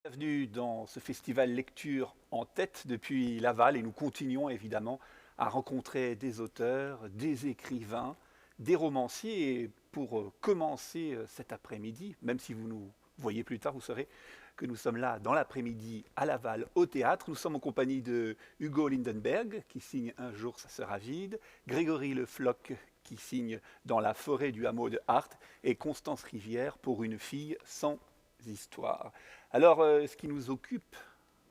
Bienvenue dans ce festival lecture en tête depuis Laval et nous continuons évidemment à rencontrer des auteurs, des écrivains, des romanciers. Et pour commencer cet après-midi, même si vous nous voyez plus tard, vous saurez que nous sommes là dans l'après-midi à Laval au théâtre. Nous sommes en compagnie de Hugo Lindenberg qui signe Un jour ça sera vide, Grégory Le Floch qui signe Dans la forêt du hameau de Hart et Constance Rivière pour Une fille sans histoire. Alors, ce qui nous occupe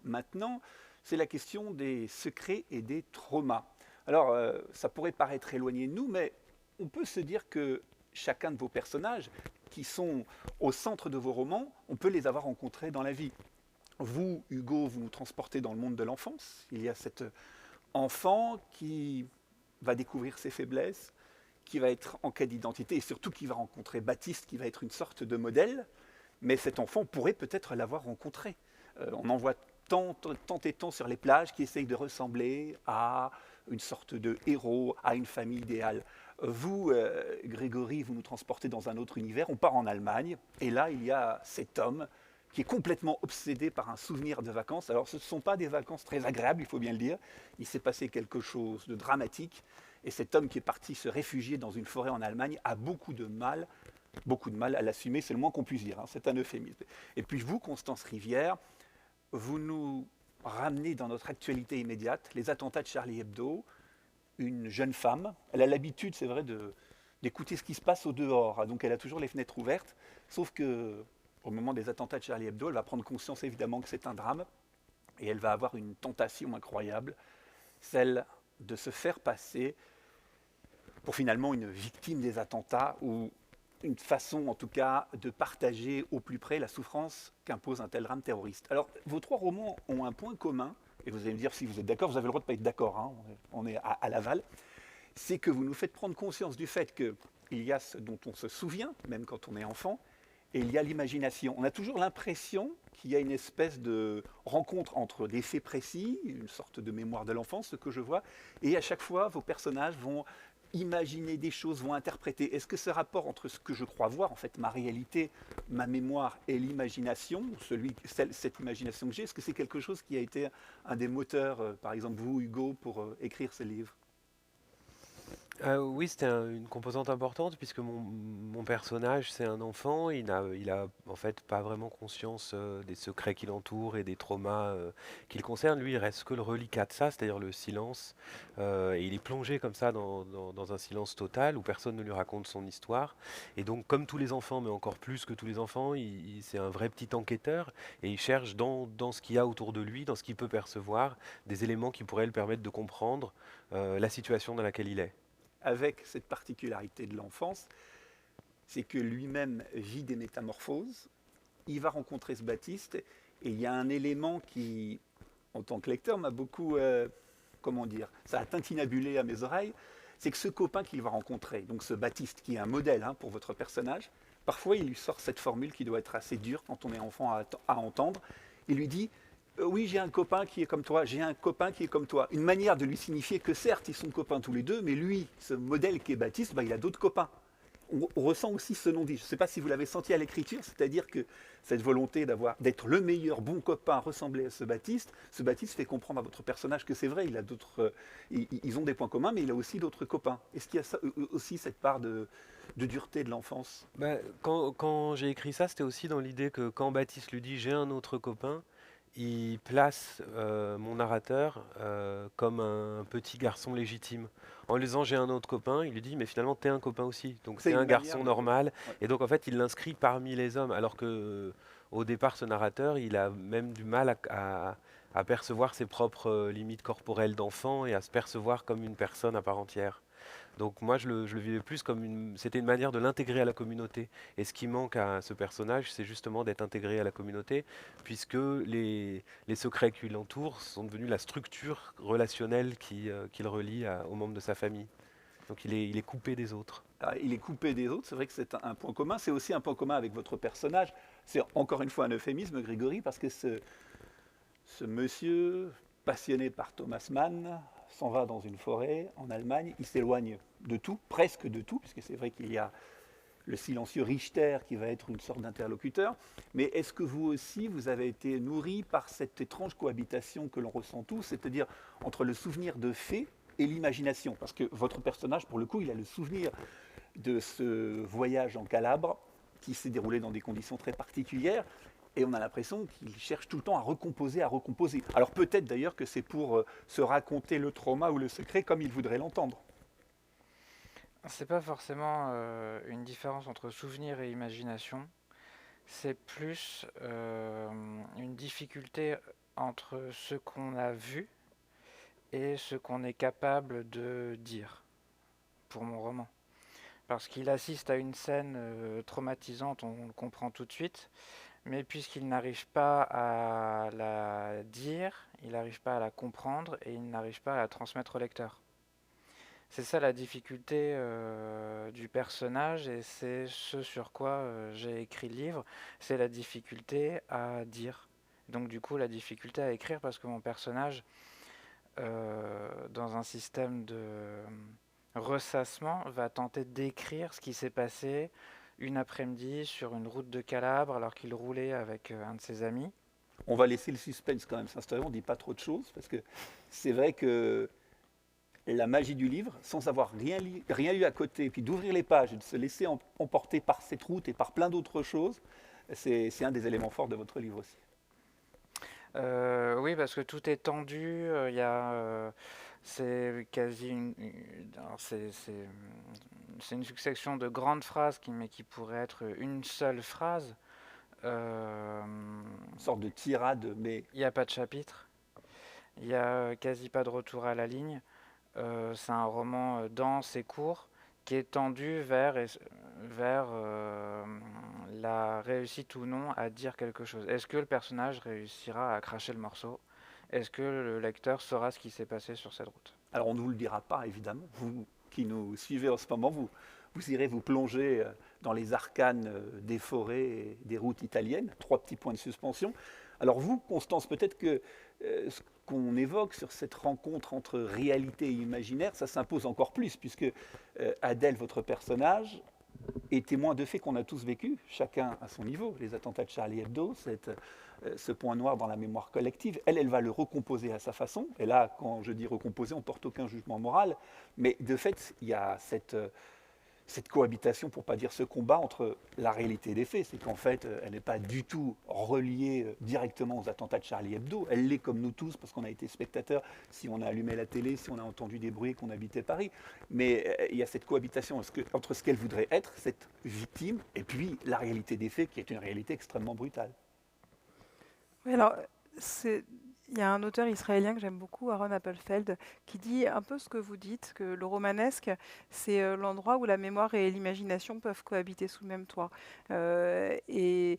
maintenant, c'est la question des secrets et des traumas. Alors, ça pourrait paraître éloigné de nous, mais on peut se dire que chacun de vos personnages, qui sont au centre de vos romans, on peut les avoir rencontrés dans la vie. Vous, Hugo, vous nous transportez dans le monde de l'enfance. Il y a cet enfant qui va découvrir ses faiblesses, qui va être en quête d'identité et surtout qui va rencontrer Baptiste, qui va être une sorte de modèle. Mais cet enfant pourrait peut-être l'avoir rencontré. On en voit tant et tant sur les plages qui essayent de ressembler à une sorte de héros, à une famille idéale. Vous, Grégory, vous nous transportez dans un autre univers. On part en Allemagne, et là, il y a cet homme qui est complètement obsédé par un souvenir de vacances. Alors, ce ne sont pas des vacances très agréables, il faut bien le dire. Il s'est passé quelque chose de dramatique, et cet homme qui est parti se réfugier dans une forêt en Allemagne a beaucoup de mal à l'assumer, c'est le moins qu'on puisse dire, hein, c'est un euphémisme. Et puis vous, Constance Rivière, vous nous ramenez dans notre actualité immédiate, les attentats de Charlie Hebdo, une jeune femme, elle a l'habitude, c'est vrai, d'écouter ce qui se passe au dehors, hein, donc elle a toujours les fenêtres ouvertes, sauf que au moment des attentats de Charlie Hebdo, elle va prendre conscience évidemment que c'est un drame, et elle va avoir une tentation incroyable, celle de se faire passer pour finalement une victime des attentats ou une façon en tout cas de partager au plus près la souffrance qu'impose un tel drame terroriste. Alors vos trois romans ont un point commun, et vous allez me dire si vous êtes d'accord, vous avez le droit de ne pas être d'accord, hein, on est à Laval, c'est que vous nous faites prendre conscience du fait qu'il y a ce dont on se souvient, même quand on est enfant, et il y a l'imagination. On a toujours l'impression qu'il y a une espèce de rencontre entre des faits précis, une sorte de mémoire de l'enfance, ce que je vois, et à chaque fois, vos personnages vont imaginer des choses, vont interpréter. Est-ce que ce rapport entre ce que je crois voir, en fait, ma réalité, ma mémoire et l'imagination, cette imagination que j'ai, est-ce que c'est quelque chose qui a été un des moteurs, par exemple vous, Hugo, pour écrire ce livre? Oui, c'était une composante importante puisque mon personnage, c'est un enfant, il a en fait pas vraiment conscience des secrets qui l'entourent et des traumas qui le concernent. Lui, il reste que le reliquat de ça, c'est-à-dire le silence. Et il est plongé comme ça dans un silence total où personne ne lui raconte son histoire. Et donc, comme tous les enfants, mais encore plus que tous les enfants, c'est un vrai petit enquêteur et il cherche dans ce qu'il y a autour de lui, dans ce qu'il peut percevoir, des éléments qui pourraient le permettre de comprendre la situation dans laquelle il est. Avec cette particularité de l'enfance, c'est que lui-même vit des métamorphoses, il va rencontrer ce Baptiste, et il y a un élément qui, en tant que lecteur, m'a beaucoup, comment dire, ça a tintinabulé à mes oreilles, c'est que ce copain qu'il va rencontrer, donc ce Baptiste, qui est un modèle hein, pour votre personnage, parfois il lui sort cette formule qui doit être assez dure quand on est enfant à entendre. Il lui dit oui, j'ai un copain qui est comme toi, j'ai un copain qui est comme toi. Une manière de lui signifier que certes, ils sont copains tous les deux, mais lui, ce modèle qui est Baptiste, bah, il a d'autres copains. On ressent aussi ce non-dit. Je ne sais pas si vous l'avez senti à l'écriture, c'est-à-dire que cette volonté d'être le meilleur bon copain, ressembler à ce Baptiste fait comprendre à votre personnage que c'est vrai, il a d'autres, ils ont des points communs, mais il a aussi d'autres copains. Est-ce qu'il y a aussi cette part de dureté de l'enfance? Bah, quand j'ai écrit ça, c'était aussi dans l'idée que quand Baptiste lui dit j'ai un autre copain, il place mon narrateur comme un petit garçon légitime. En lui disant j'ai un autre copain, il lui dit mais finalement t'es un copain aussi, donc C'est t'es une un manière garçon de... normal. Ouais. Et donc en fait il l'inscrit parmi les hommes, alors que au départ ce narrateur il a même du mal à percevoir ses propres limites corporelles d'enfant et à se percevoir comme une personne à part entière. Donc moi, je le vivais plus comme c'était une manière de l'intégrer à la communauté. Et ce qui manque à ce personnage, c'est justement d'être intégré à la communauté, puisque les secrets qui l'entourent sont devenus la structure relationnelle qui le relie aux membres de sa famille. Donc il est coupé des autres. Alors, il est coupé des autres, c'est vrai que c'est un point commun, c'est aussi un point commun avec votre personnage. C'est encore une fois un euphémisme, Grégory, parce que ce monsieur, passionné par Thomas Mann, s'en va dans une forêt en Allemagne, il s'éloigne de tout, presque de tout, puisque c'est vrai qu'il y a le silencieux Richter qui va être une sorte d'interlocuteur. Mais est-ce que vous aussi, vous avez été nourri par cette étrange cohabitation que l'on ressent tous, c'est-à-dire entre le souvenir de faits et l'imagination? Parce que votre personnage, pour le coup, il a le souvenir de ce voyage en Calabre qui s'est déroulé dans des conditions très particulières. Et on a l'impression qu'il cherche tout le temps à recomposer, à recomposer. Alors peut-être d'ailleurs que c'est pour se raconter le trauma ou le secret comme il voudrait l'entendre. C'est pas forcément une différence entre souvenir et imagination, c'est plus une difficulté entre ce qu'on a vu et ce qu'on est capable de dire pour mon roman. Parce qu'il assiste à une scène traumatisante, on le comprend tout de suite, mais puisqu'il n'arrive pas à la dire, il n'arrive pas à la comprendre et il n'arrive pas à la transmettre au lecteur. C'est ça la difficulté du personnage et c'est ce sur quoi j'ai écrit le livre, c'est la difficulté à dire. Donc du coup la difficulté à écrire parce que mon personnage, dans un système de ressassement, va tenter d'écrire ce qui s'est passé une après-midi sur une route de Calabre alors qu'il roulait avec un de ses amis. On va laisser le suspense quand même s'installer, on ne dit pas trop de choses, parce que c'est vrai que la magie du livre, sans avoir rien lu à côté, et puis d'ouvrir les pages et de se laisser emporter par cette route et par plein d'autres choses, c'est un des éléments forts de votre livre aussi. Oui, parce que tout est tendu, c'est quasi c'est une succession de grandes phrases mais qui pourrait être une seule phrase. Une sorte de tirade, mais Il n'y a pas de chapitre, il n'y a quasi pas de retour à la ligne. C'est un roman dense et court qui est tendu vers la réussite ou non à dire quelque chose. Est-ce que le personnage réussira à cracher le morceau? Est-ce que le lecteur saura ce qui s'est passé sur cette route? alors on ne vous le dira pas évidemment, vous qui nous suivez en ce moment, vous irez vous plonger dans les arcanes des forêts et des routes italiennes, 3 petits points de suspension. Alors vous, Constance, peut-être que ce qu'on évoque sur cette rencontre entre réalité et imaginaire, ça s'impose encore plus, puisque Adèle, votre personnage, est témoin de faits qu'on a tous vécus, chacun à son niveau. Les attentats de Charlie Hebdo, ce point noir dans la mémoire collective, elle va le recomposer à sa façon. Et là, quand je dis recomposer, on ne porte aucun jugement moral, mais de fait, il y a cette cohabitation, pour ne pas dire ce combat entre la réalité des faits. C'est qu'en fait, elle n'est pas du tout reliée directement aux attentats de Charlie Hebdo. Elle l'est comme nous tous, parce qu'on a été spectateurs, si on a allumé la télé, si on a entendu des bruits, qu'on habitait Paris. Mais il y a cette cohabitation entre ce qu'elle voudrait être, cette victime, et puis la réalité des faits, qui est une réalité extrêmement brutale. Oui, alors, il y a un auteur israélien que j'aime beaucoup, Aaron Appelfeld, qui dit un peu ce que vous dites, que le romanesque, c'est l'endroit où la mémoire et l'imagination peuvent cohabiter sous le même toit. Je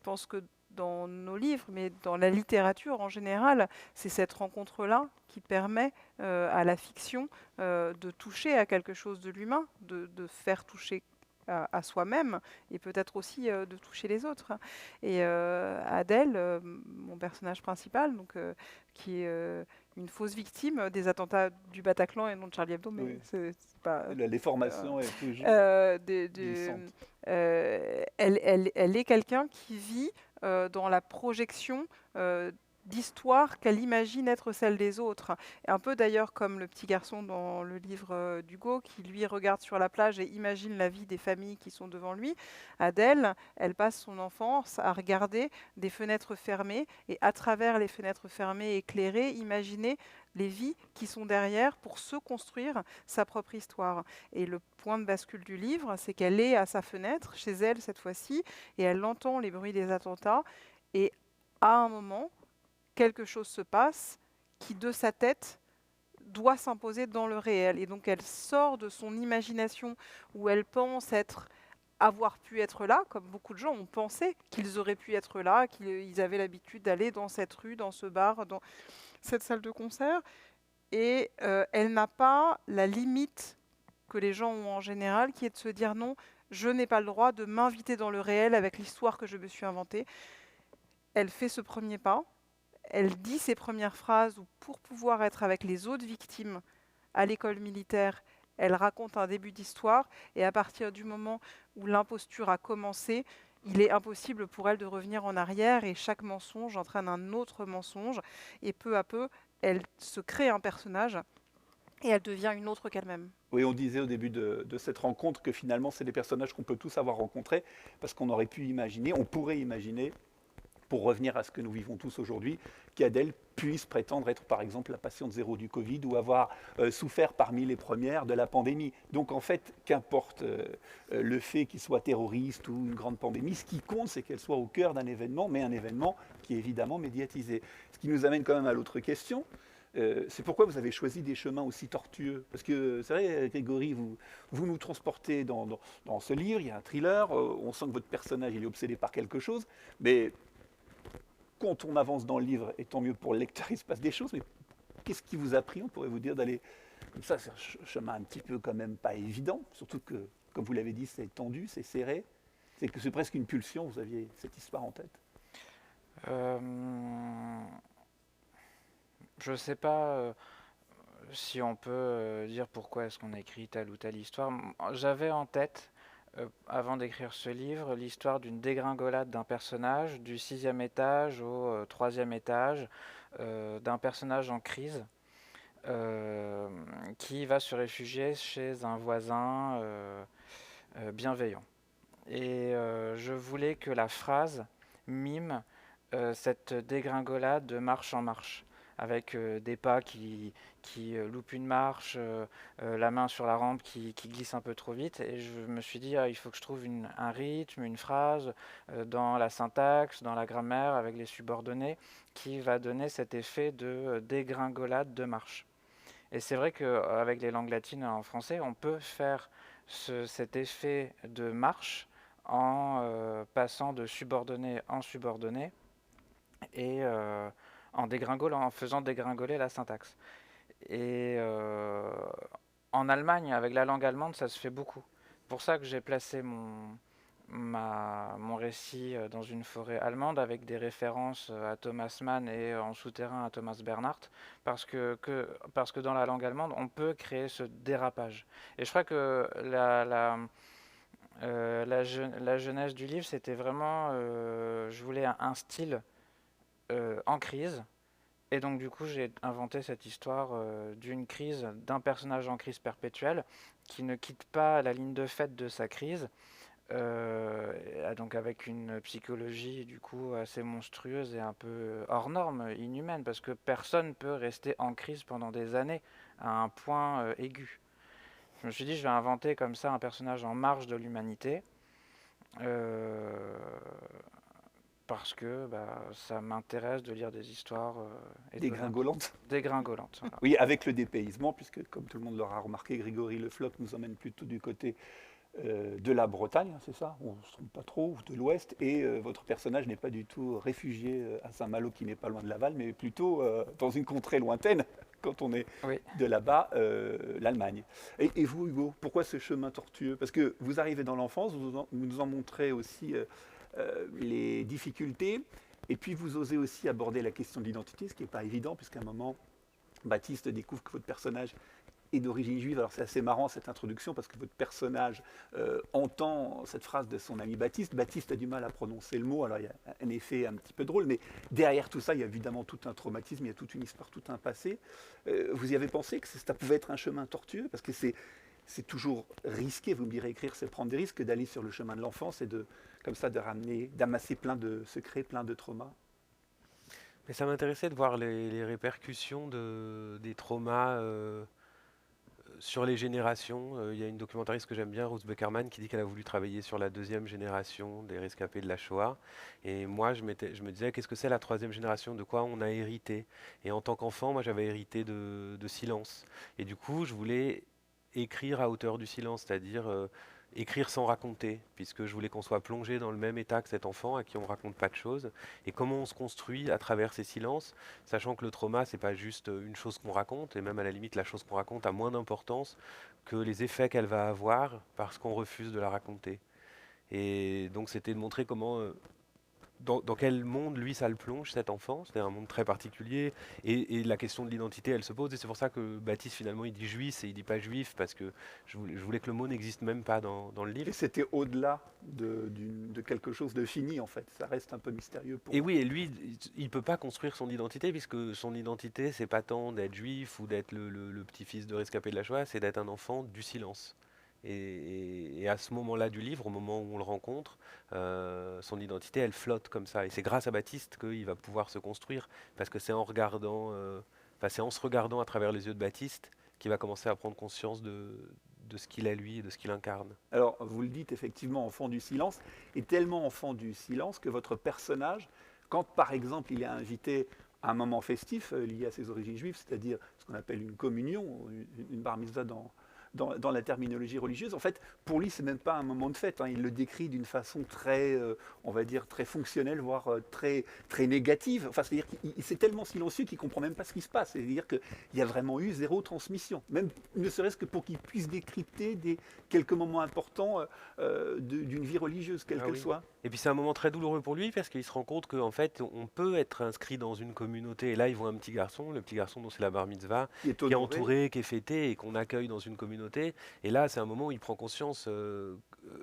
pense que dans nos livres, mais dans la littérature en général, c'est cette rencontre-là qui permet à la fiction de toucher à quelque chose de l'humain, de faire toucher à soi-même et peut-être aussi de toucher les autres. Et Adèle, mon personnage principal, donc, qui est une fausse victime des attentats du Bataclan et non de Charlie Hebdo, mais Oui. c'est pas... La déformation est toujours glissante. Elle est quelqu'un qui vit dans la projection d'histoires qu'elle imagine être celle des autres. Et un peu d'ailleurs comme le petit garçon dans le livre d'Hugo qui lui regarde sur la plage et imagine la vie des familles qui sont devant lui. Adèle, elle passe son enfance à regarder des fenêtres fermées et à travers les fenêtres fermées et éclairées, imaginer les vies qui sont derrière pour se construire sa propre histoire. Et le point de bascule du livre, c'est qu'elle est à sa fenêtre, chez elle cette fois-ci, et elle entend les bruits des attentats. Et à un moment, quelque chose se passe qui, de sa tête, doit s'imposer dans le réel. Et donc elle sort de son imagination où elle pense avoir pu être là, comme beaucoup de gens ont pensé qu'ils auraient pu être là, qu'ils avaient l'habitude d'aller dans cette rue, dans ce bar, dans cette salle de concert. Et elle n'a pas la limite que les gens ont en général, qui est de se dire non, je n'ai pas le droit de m'inviter dans le réel avec l'histoire que je me suis inventée. Elle fait ce premier pas, elle dit ses premières phrases où pour pouvoir être avec les autres victimes à l'école militaire, elle raconte un début d'histoire, et à partir du moment où l'imposture a commencé, il est impossible pour elle de revenir en arrière, et chaque mensonge entraîne un autre mensonge, et peu à peu, elle se crée un personnage, et elle devient une autre qu'elle-même. Oui, on disait au début de cette rencontre que finalement, c'est des personnages qu'on peut tous avoir rencontrés, parce qu'on aurait pu imaginer, on pourrait imaginer, pour revenir à ce que nous vivons tous aujourd'hui, qu'Adèle puisse prétendre être par exemple la patiente zéro du Covid ou avoir souffert parmi les premières de la pandémie. Donc en fait, qu'importe le fait qu'il soit terroriste ou une grande pandémie, ce qui compte, c'est qu'elle soit au cœur d'un événement, mais un événement qui est évidemment médiatisé. Ce qui nous amène quand même à l'autre question. C'est pourquoi vous avez choisi des chemins aussi tortueux. Parce que c'est vrai, Grégory, vous nous transportez dans ce livre, il y a un thriller, on sent que votre personnage il est obsédé par quelque chose, mais quand on avance dans le livre, et tant mieux pour le lecteur, il se passe des choses, mais qu'est-ce qui vous a pris, on pourrait vous dire, d'aller comme ça? C'est un chemin un petit peu quand même pas évident, surtout que, comme vous l'avez dit, c'est tendu, c'est serré, c'est que c'est presque une pulsion, vous aviez cette histoire en tête. Euh, je sais pas si on peut dire pourquoi est-ce qu'on a écrit telle ou telle histoire. J'avais en tête, avant d'écrire ce livre, l'histoire d'une dégringolade d'un personnage du 6e étage au 3e étage, d'un personnage en crise qui va se réfugier chez un voisin bienveillant. Et je voulais que la phrase mime cette dégringolade de marche en marche, avec des pas qui loupent une marche, la main sur la rampe qui glisse un peu trop vite. Et je me suis dit, il faut que je trouve un rythme, une phrase, dans la syntaxe, dans la grammaire, avec les subordonnés, qui va donner cet effet de dégringolade de marche. Et c'est vrai qu'avec les langues latines en français, on peut faire cet effet de marche en passant de subordonné en subordonné et en faisant dégringoler la syntaxe. Et en Allemagne, avec la langue allemande, ça se fait beaucoup. C'est pour ça que j'ai placé mon récit dans une forêt allemande avec des références à Thomas Mann et en souterrain à Thomas Bernhardt, parce que dans la langue allemande, on peut créer ce dérapage. Et je crois que la jeunesse du livre, c'était vraiment, je voulais un style en crise. Et donc du coup, j'ai inventé cette histoire d'une crise, d'un personnage en crise perpétuelle, qui ne quitte pas la ligne de fait de sa crise, donc avec une psychologie du coup assez monstrueuse et un peu hors norme, inhumaine, parce que personne ne peut rester en crise pendant des années à un point aigu. Je me suis dit, je vais inventer comme ça un personnage en marge de l'humanité, euh, parce que ça m'intéresse de lire des histoires Dégringolante. dégringolantes. Voilà. Oui, avec le dépaysement, puisque comme tout le monde l'aura remarqué, Grégory Le Floch nous emmène plutôt du côté de la Bretagne, c'est ça? On ne se trompe pas trop, ou de l'Ouest, et votre personnage n'est pas du tout réfugié à Saint-Malo, qui n'est pas loin de Laval, mais plutôt dans une contrée lointaine, quand on est Oui. de là-bas, l'Allemagne. Et vous, Hugo, pourquoi ce chemin tortueux? Parce que vous arrivez dans l'enfance, vous nous en montrez aussi les difficultés, et puis vous osez aussi aborder la question de l'identité, ce qui n'est pas évident, puisqu'à un moment, Baptiste découvre que votre personnage est d'origine juive. Alors c'est assez marrant cette introduction parce que votre personnage entend cette phrase de son ami Baptiste. Baptiste a du mal à prononcer le mot, alors il y a un effet un petit peu drôle, mais derrière tout ça, il y a évidemment tout un traumatisme, il y a toute une histoire, tout un passé. Vous y avez pensé que ça pouvait être un chemin tortueux? Parce que c'est toujours risqué, vous me direz, écrire, c'est prendre des risques, d'aller sur le chemin de l'enfance et comme ça, d'amasser plein de secrets, plein de traumas. Mais ça m'intéressait de voir les répercussions des traumas sur les générations. Il y a une documentariste que j'aime bien, Ruth Beckerman, qui dit qu'elle a voulu travailler sur la 2e génération des rescapés de la Shoah. Et moi, je me disais, qu'est-ce que c'est la 3e génération? De quoi on a hérité? Et en tant qu'enfant, moi, j'avais hérité de silence. Et du coup, je voulais écrire à hauteur du silence, c'est-à-dire écrire sans raconter, puisque je voulais qu'on soit plongé dans le même état que cet enfant à qui on raconte pas de choses, et comment on se construit à travers ces silences, sachant que le trauma, c'est pas juste une chose qu'on raconte, et même à la limite, la chose qu'on raconte a moins d'importance que les effets qu'elle va avoir parce qu'on refuse de la raconter. Et donc, c'était de montrer comment dans quel monde, lui, ça le plonge, cet enfant. C'est un monde très particulier. Et la question de l'identité, elle se pose. Et c'est pour ça que Baptiste, finalement, il dit juif et il dit pas juif, parce que je voulais que le mot n'existe même pas dans le Et livre. c'était au-delà de quelque chose de fini, en fait. Ça reste un peu mystérieux pour Et vous. oui, et lui, il peut pas construire son identité, puisque son identité, c'est pas tant d'être juif ou d'être le petit-fils de rescapé de la Shoah, c'est d'être un enfant du silence. Et à ce moment-là du livre, au moment où on le rencontre, son identité, elle flotte comme ça. Et c'est grâce à Baptiste qu'il va pouvoir se construire, parce que c'est en regardant, c'est en se regardant à travers les yeux de Baptiste qu'il va commencer à prendre conscience de ce qu'il est lui et de ce qu'il incarne. Alors, vous le dites effectivement, enfant du silence, et tellement enfant du silence que votre personnage, quand par exemple il est invité à un moment festif lié à ses origines juives, c'est-à-dire ce qu'on appelle une communion, une bar mitzvah dans la terminologie religieuse, en fait, pour lui, c'est même pas un moment de fête. Hein. Il le décrit d'une façon très, on va dire, très fonctionnelle, voire très négative. Enfin, c'est-à-dire qu'il c'est tellement silencieux qu'il comprend même pas ce qui se passe. C'est-à-dire qu'il y a vraiment eu zéro transmission, même ne serait-ce que pour qu'il puisse décrypter quelques moments importants d'une vie religieuse, quelle Ah qu'elle oui. soit. Et puis c'est un moment très douloureux pour lui parce qu'il se rend compte qu'en fait on peut être inscrit dans une communauté. Et là il voit un petit garçon, le petit garçon dont c'est la bar mitzvah, Qui est qui est honoré. entouré, qui est fêté et qu'on accueille dans une communauté. Et là c'est un moment où il prend conscience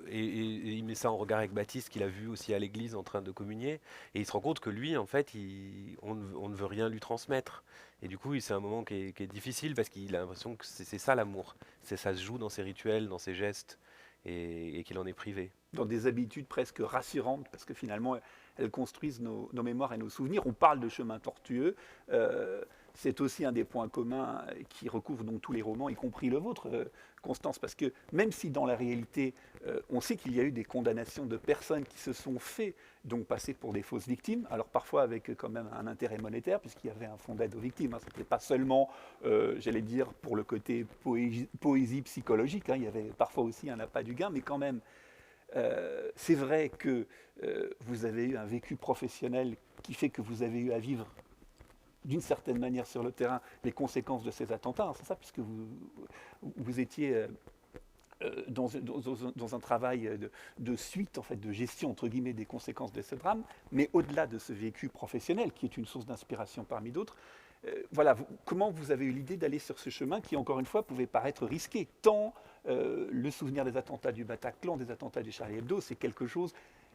et il met ça en regard avec Baptiste qu'il a vu aussi à l'église en train de communier. Et il se rend compte que lui en fait on ne veut rien lui transmettre. Et du coup c'est un moment qui est difficile parce qu'il a l'impression que c'est ça l'amour. Ça se joue dans ses rituels, dans ses gestes et qu'il en est privé. Dans des habitudes presque rassurantes, parce que finalement, elles construisent nos mémoires et nos souvenirs. On parle de chemins tortueux. C'est aussi un des points communs qui recouvrent donc tous les romans, y compris le vôtre, Constance, parce que même si dans la réalité, on sait qu'il y a eu des condamnations de personnes qui se sont fait donc passer pour des fausses victimes, alors parfois avec quand même un intérêt monétaire, puisqu'il y avait un fonds d'aide aux victimes. Hein. Ce n'était pas seulement, j'allais dire, pour le côté poésie psychologique, hein. Il y avait parfois aussi un appât du gain, mais quand même, c'est vrai que vous avez eu un vécu professionnel qui fait que vous avez eu à vivre d'une certaine manière sur le terrain les conséquences de ces attentats, hein, c'est ça, puisque vous étiez dans un travail de suite, en fait, de gestion, entre guillemets, des conséquences de ce drame, mais au-delà de ce vécu professionnel, qui est une source d'inspiration parmi d'autres, voilà, comment vous avez eu l'idée d'aller sur ce chemin qui, encore une fois, pouvait paraître risqué, tant le souvenir des attentats du Bataclan, des attentats du Charlie Hebdo, c'est quelque chose,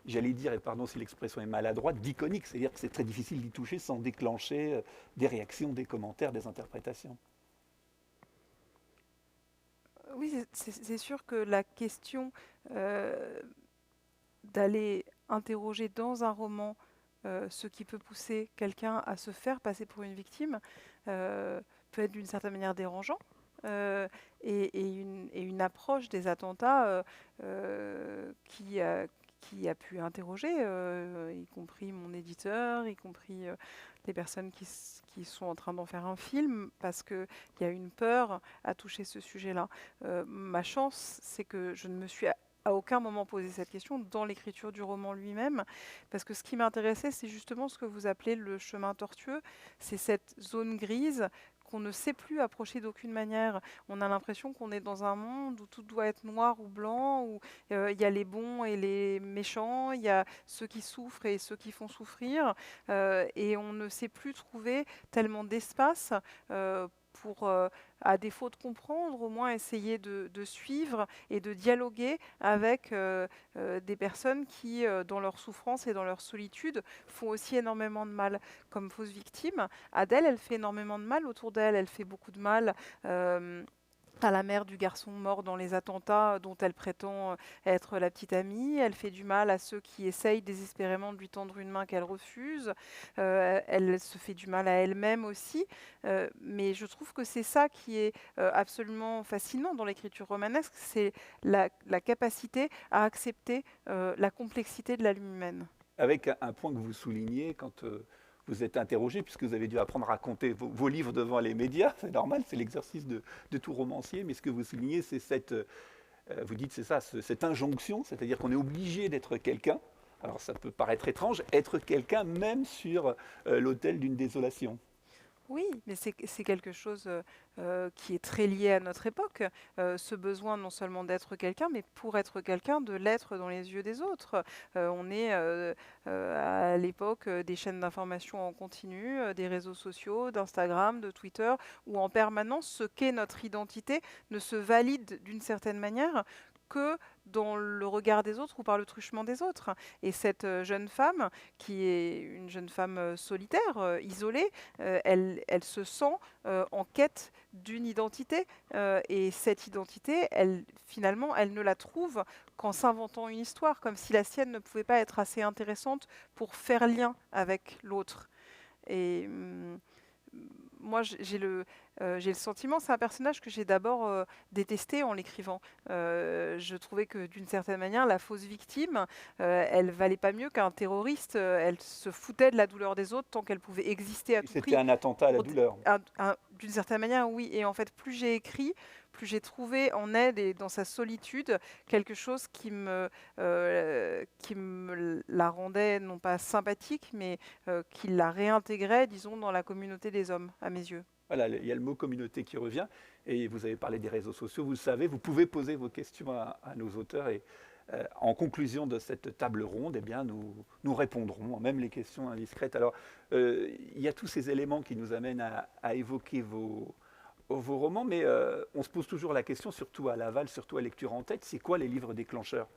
j'allais dire, et pardon si l'expression est maladroite, d'iconique, c'est-à-dire que c'est très difficile d'y toucher sans déclencher des réactions, des commentaires, des interprétations. Oui, c'est sûr que la question euh, d'aller interroger dans un roman ce qui peut pousser quelqu'un à se faire passer pour une victime peut être d'une certaine manière dérangeant. Et une approche des attentats qui a pu interroger, y compris mon éditeur, y compris les personnes qui sont en train d'en faire un film, parce qu'il y a une peur à toucher ce sujet-là. Ma chance, c'est que je ne me suis à aucun moment posé cette question dans l'écriture du roman lui-même, parce que ce qui m'intéressait, c'est justement ce que vous appelez le chemin tortueux, c'est cette zone grise qu'on ne sait plus approcher d'aucune manière. On a l'impression qu'on est dans un monde où tout doit être noir ou blanc, où il y a les bons et les méchants, il y a ceux qui souffrent et ceux qui font souffrir, et on ne sait plus trouver tellement d'espace pour, à défaut de comprendre, au moins essayer de suivre et de dialoguer avec des personnes qui, dans leur souffrance et dans leur solitude, font aussi énormément de mal. Comme fausse victime, Adèle, elle fait énormément de mal autour d'elle, elle fait beaucoup de mal. À la mère du garçon mort dans les attentats dont elle prétend être la petite amie. Elle fait du mal à ceux qui essayent désespérément de lui tendre une main qu'elle refuse. Elle se fait du mal à elle-même aussi. Mais je trouve que c'est ça qui est absolument fascinant dans l'écriture romanesque, c'est la capacité à accepter la complexité de la vie humaine. Avec un point que vous soulignez quand vous êtes interrogé, puisque vous avez dû apprendre à raconter vos livres devant les médias, c'est normal, c'est l'exercice de tout romancier, mais ce que vous soulignez, c'est vous dites, c'est ça, cette injonction, c'est-à-dire qu'on est obligé d'être quelqu'un. Alors ça peut paraître étrange, être quelqu'un même sur l'autel d'une désolation. Oui, mais c'est quelque chose qui est très lié à notre époque. Ce besoin non seulement d'être quelqu'un, mais pour être quelqu'un, de l'être dans les yeux des autres. On est à l'époque des chaînes d'information en continu, des réseaux sociaux, d'Instagram, de Twitter, où en permanence, ce qu'est notre identité ne se valide d'une certaine manière que dans le regard des autres ou par le truchement des autres. Et cette jeune femme, qui est une jeune femme solitaire, isolée, elle se sent en quête d'une identité. Et cette identité, finalement, elle ne la trouve qu'en s'inventant une histoire, comme si la sienne ne pouvait pas être assez intéressante pour faire lien avec l'autre. Et moi, j'ai le sentiment, c'est un personnage que j'ai d'abord détesté en l'écrivant. Je trouvais que d'une certaine manière, la fausse victime, elle valait pas mieux qu'un terroriste. Elle se foutait de la douleur des autres tant qu'elle pouvait exister à tout C'était prix. un attentat à la douleur. D'une certaine manière, oui. Et en fait, plus j'ai écrit, plus j'ai trouvé en elle et dans sa solitude quelque chose qui me la rendait non pas sympathique, mais qui la réintégrait, disons, dans la communauté des hommes, à mes yeux. Voilà, il y a le mot communauté qui revient. Et vous avez parlé des réseaux sociaux, vous le savez, vous pouvez poser vos questions à nos auteurs. Et en conclusion de cette table ronde, eh bien, nous répondrons, même les questions indiscrètes. Alors, il y a tous ces éléments qui nous amènent à évoquer vos romans, mais on se pose toujours la question, surtout à Laval, surtout à Lecture en tête, c'est quoi les livres déclencheurs?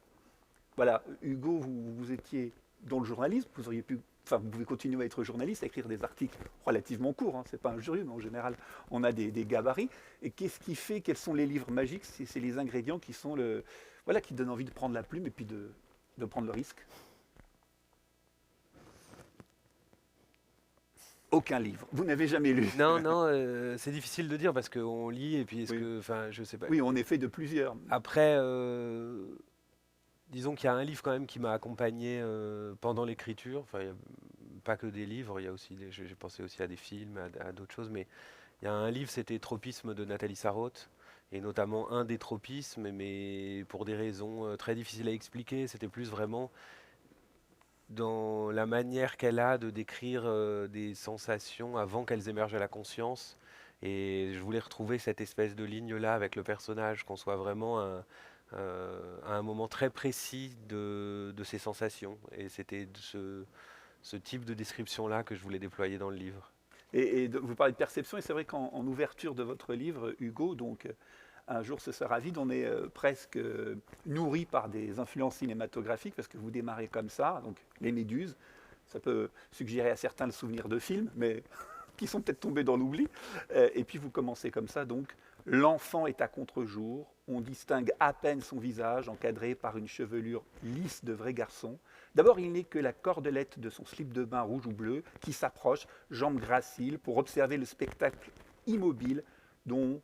Voilà, Hugo, vous étiez dans le journalisme, vous auriez pu, enfin, vous pouvez continuer à être journaliste, à écrire des articles relativement courts, hein, c'est pas un jury, mais en général, on a des gabarits. Et qu'est-ce qui fait, quels sont les livres magiques? C'est les ingrédients qui sont voilà, qui donnent envie de prendre la plume et puis de prendre le risque. Aucun livre. Vous n'avez jamais lu. Non, non, c'est difficile de dire parce qu'on lit et puis est-ce Oui. que, enfin, je sais pas. Oui, on est fait de plusieurs. Après, disons qu'il y a un livre quand même qui m'a accompagné pendant l'écriture. Enfin, il y a pas que des livres, il y a aussi j'ai pensé aussi à des films, à d'autres choses, mais il y a un livre, c'était Tropisme de Nathalie Sarraute, et notamment un des tropismes, mais pour des raisons très difficiles à expliquer, c'était plus vraiment dans la manière qu'elle a de décrire des sensations avant qu'elles émergent à la conscience. Et je voulais retrouver cette espèce de ligne-là avec le personnage, qu'on soit vraiment à un moment très précis de ces sensations. Et c'était ce type de description-là que je voulais déployer dans le livre. Et vous parlez de perception, et c'est vrai qu'en ouverture de votre livre, Hugo, donc un jour ce sera vide, on est presque nourri par des influences cinématographiques, parce que vous démarrez comme ça, donc les méduses, ça peut suggérer à certains le souvenir de films, mais qui sont peut-être tombés dans l'oubli. Et puis vous commencez comme ça, donc l'enfant est à contre-jour, on distingue à peine son visage encadré par une chevelure lisse de vrai garçon. D'abord, il n'est que la cordelette de son slip de bain rouge ou bleu qui s'approche, jambes graciles, pour observer le spectacle immobile dont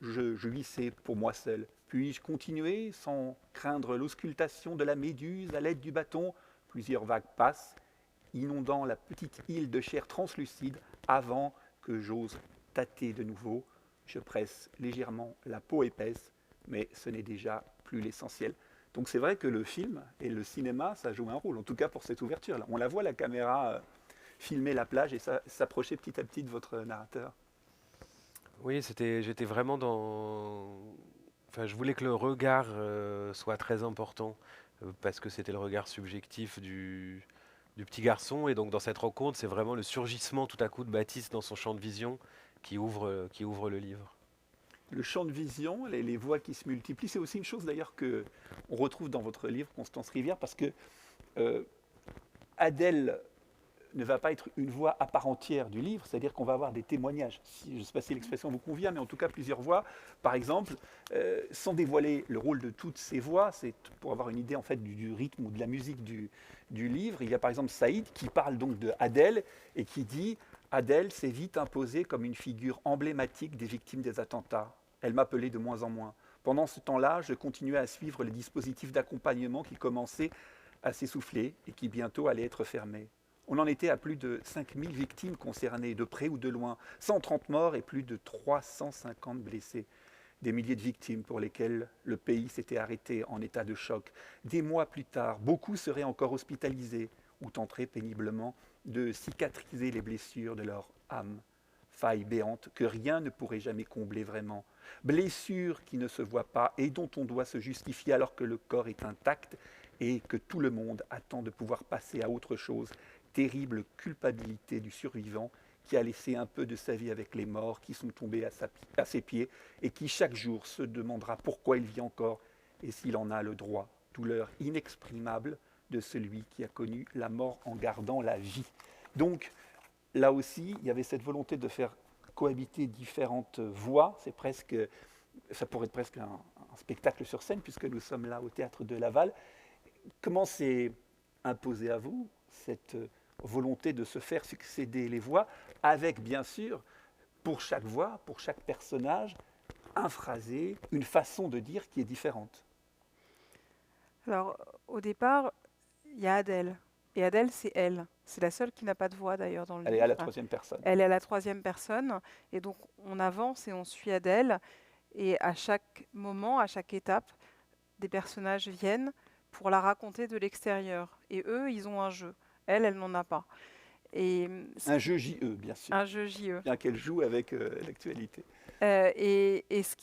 je jouissais pour moi seul. Puis-je continuer sans craindre l'auscultation de la méduse à l'aide du bâton? Plusieurs vagues passent, inondant la petite île de chair translucide avant que j'ose tâter de nouveau. Je presse légèrement la peau épaisse, mais ce n'est déjà plus l'essentiel. Donc c'est vrai que le film et le cinéma, ça joue un rôle, en tout cas pour cette ouverture-là. On la voit, la caméra filmer la plage et s'approcher petit à petit de votre narrateur. Oui, j'étais vraiment enfin, je voulais que le regard soit très important parce que c'était le regard subjectif du petit garçon. Et donc dans cette rencontre, c'est vraiment le surgissement tout à coup de Baptiste dans son champ de vision qui ouvre le livre. Le champ de vision, les voix qui se multiplient, c'est aussi une chose d'ailleurs qu'on retrouve dans votre livre, Constance Rivière, parce que Adèle ne va pas être une voix à part entière du livre, c'est-à-dire qu'on va avoir des témoignages. Je ne sais pas si l'expression vous convient, mais en tout cas plusieurs voix. Par exemple, sans dévoiler le rôle de toutes ces voix, c'est pour avoir une idée en fait du rythme ou de la musique du livre. Il y a par exemple Saïd qui parle donc de Adèle et qui dit « Adèle s'est vite imposée comme une figure emblématique des victimes des attentats. Elle m'appelait de moins en moins. Pendant ce temps-là, je continuais à suivre les dispositifs d'accompagnement qui commençaient à s'essouffler et qui bientôt allaient être fermés. On en était à plus de 5000 victimes concernées, de près ou de loin, 130 morts et plus de 350 blessés. Des milliers de victimes pour lesquelles le pays s'était arrêté en état de choc. Des mois plus tard, beaucoup seraient encore hospitalisés ou tenteraient péniblement de cicatriser les blessures de leur âme. faille béante que rien ne pourrait jamais combler vraiment, blessure qui ne se voit pas et dont on doit se justifier alors que le corps est intact et que tout le monde attend de pouvoir passer à autre chose, terrible culpabilité du survivant qui a laissé un peu de sa vie avec les morts qui sont tombés à ses pieds et qui chaque jour se demandera pourquoi il vit encore et s'il en a le droit, douleur inexprimable de celui qui a connu la mort en gardant la vie. Donc, là aussi, il y avait cette volonté de faire cohabiter différentes voix. Ça pourrait être presque un spectacle sur scène, puisque nous sommes là au Théâtre de Laval. Comment s'est imposée à vous cette volonté de se faire succéder les voix, avec bien sûr, pour chaque voix, pour chaque personnage, un phrasé, une façon de dire qui est différente? Alors, au départ, il y a Adèle. Et Adèle, c'est elle. C'est la seule qui n'a pas de voix d'ailleurs dans le Elle est livre. à la troisième personne. Elle est à la troisième personne. Et donc, on avance et on suit Adèle. Et à chaque moment, à chaque étape, des personnages viennent pour la raconter de l'extérieur. Et eux, ils ont un jeu. Elle, elle n'en a pas. Et Un jeu JE, bien sûr. un jeu JE. Bien qu'elle joue avec l'actualité. Et ce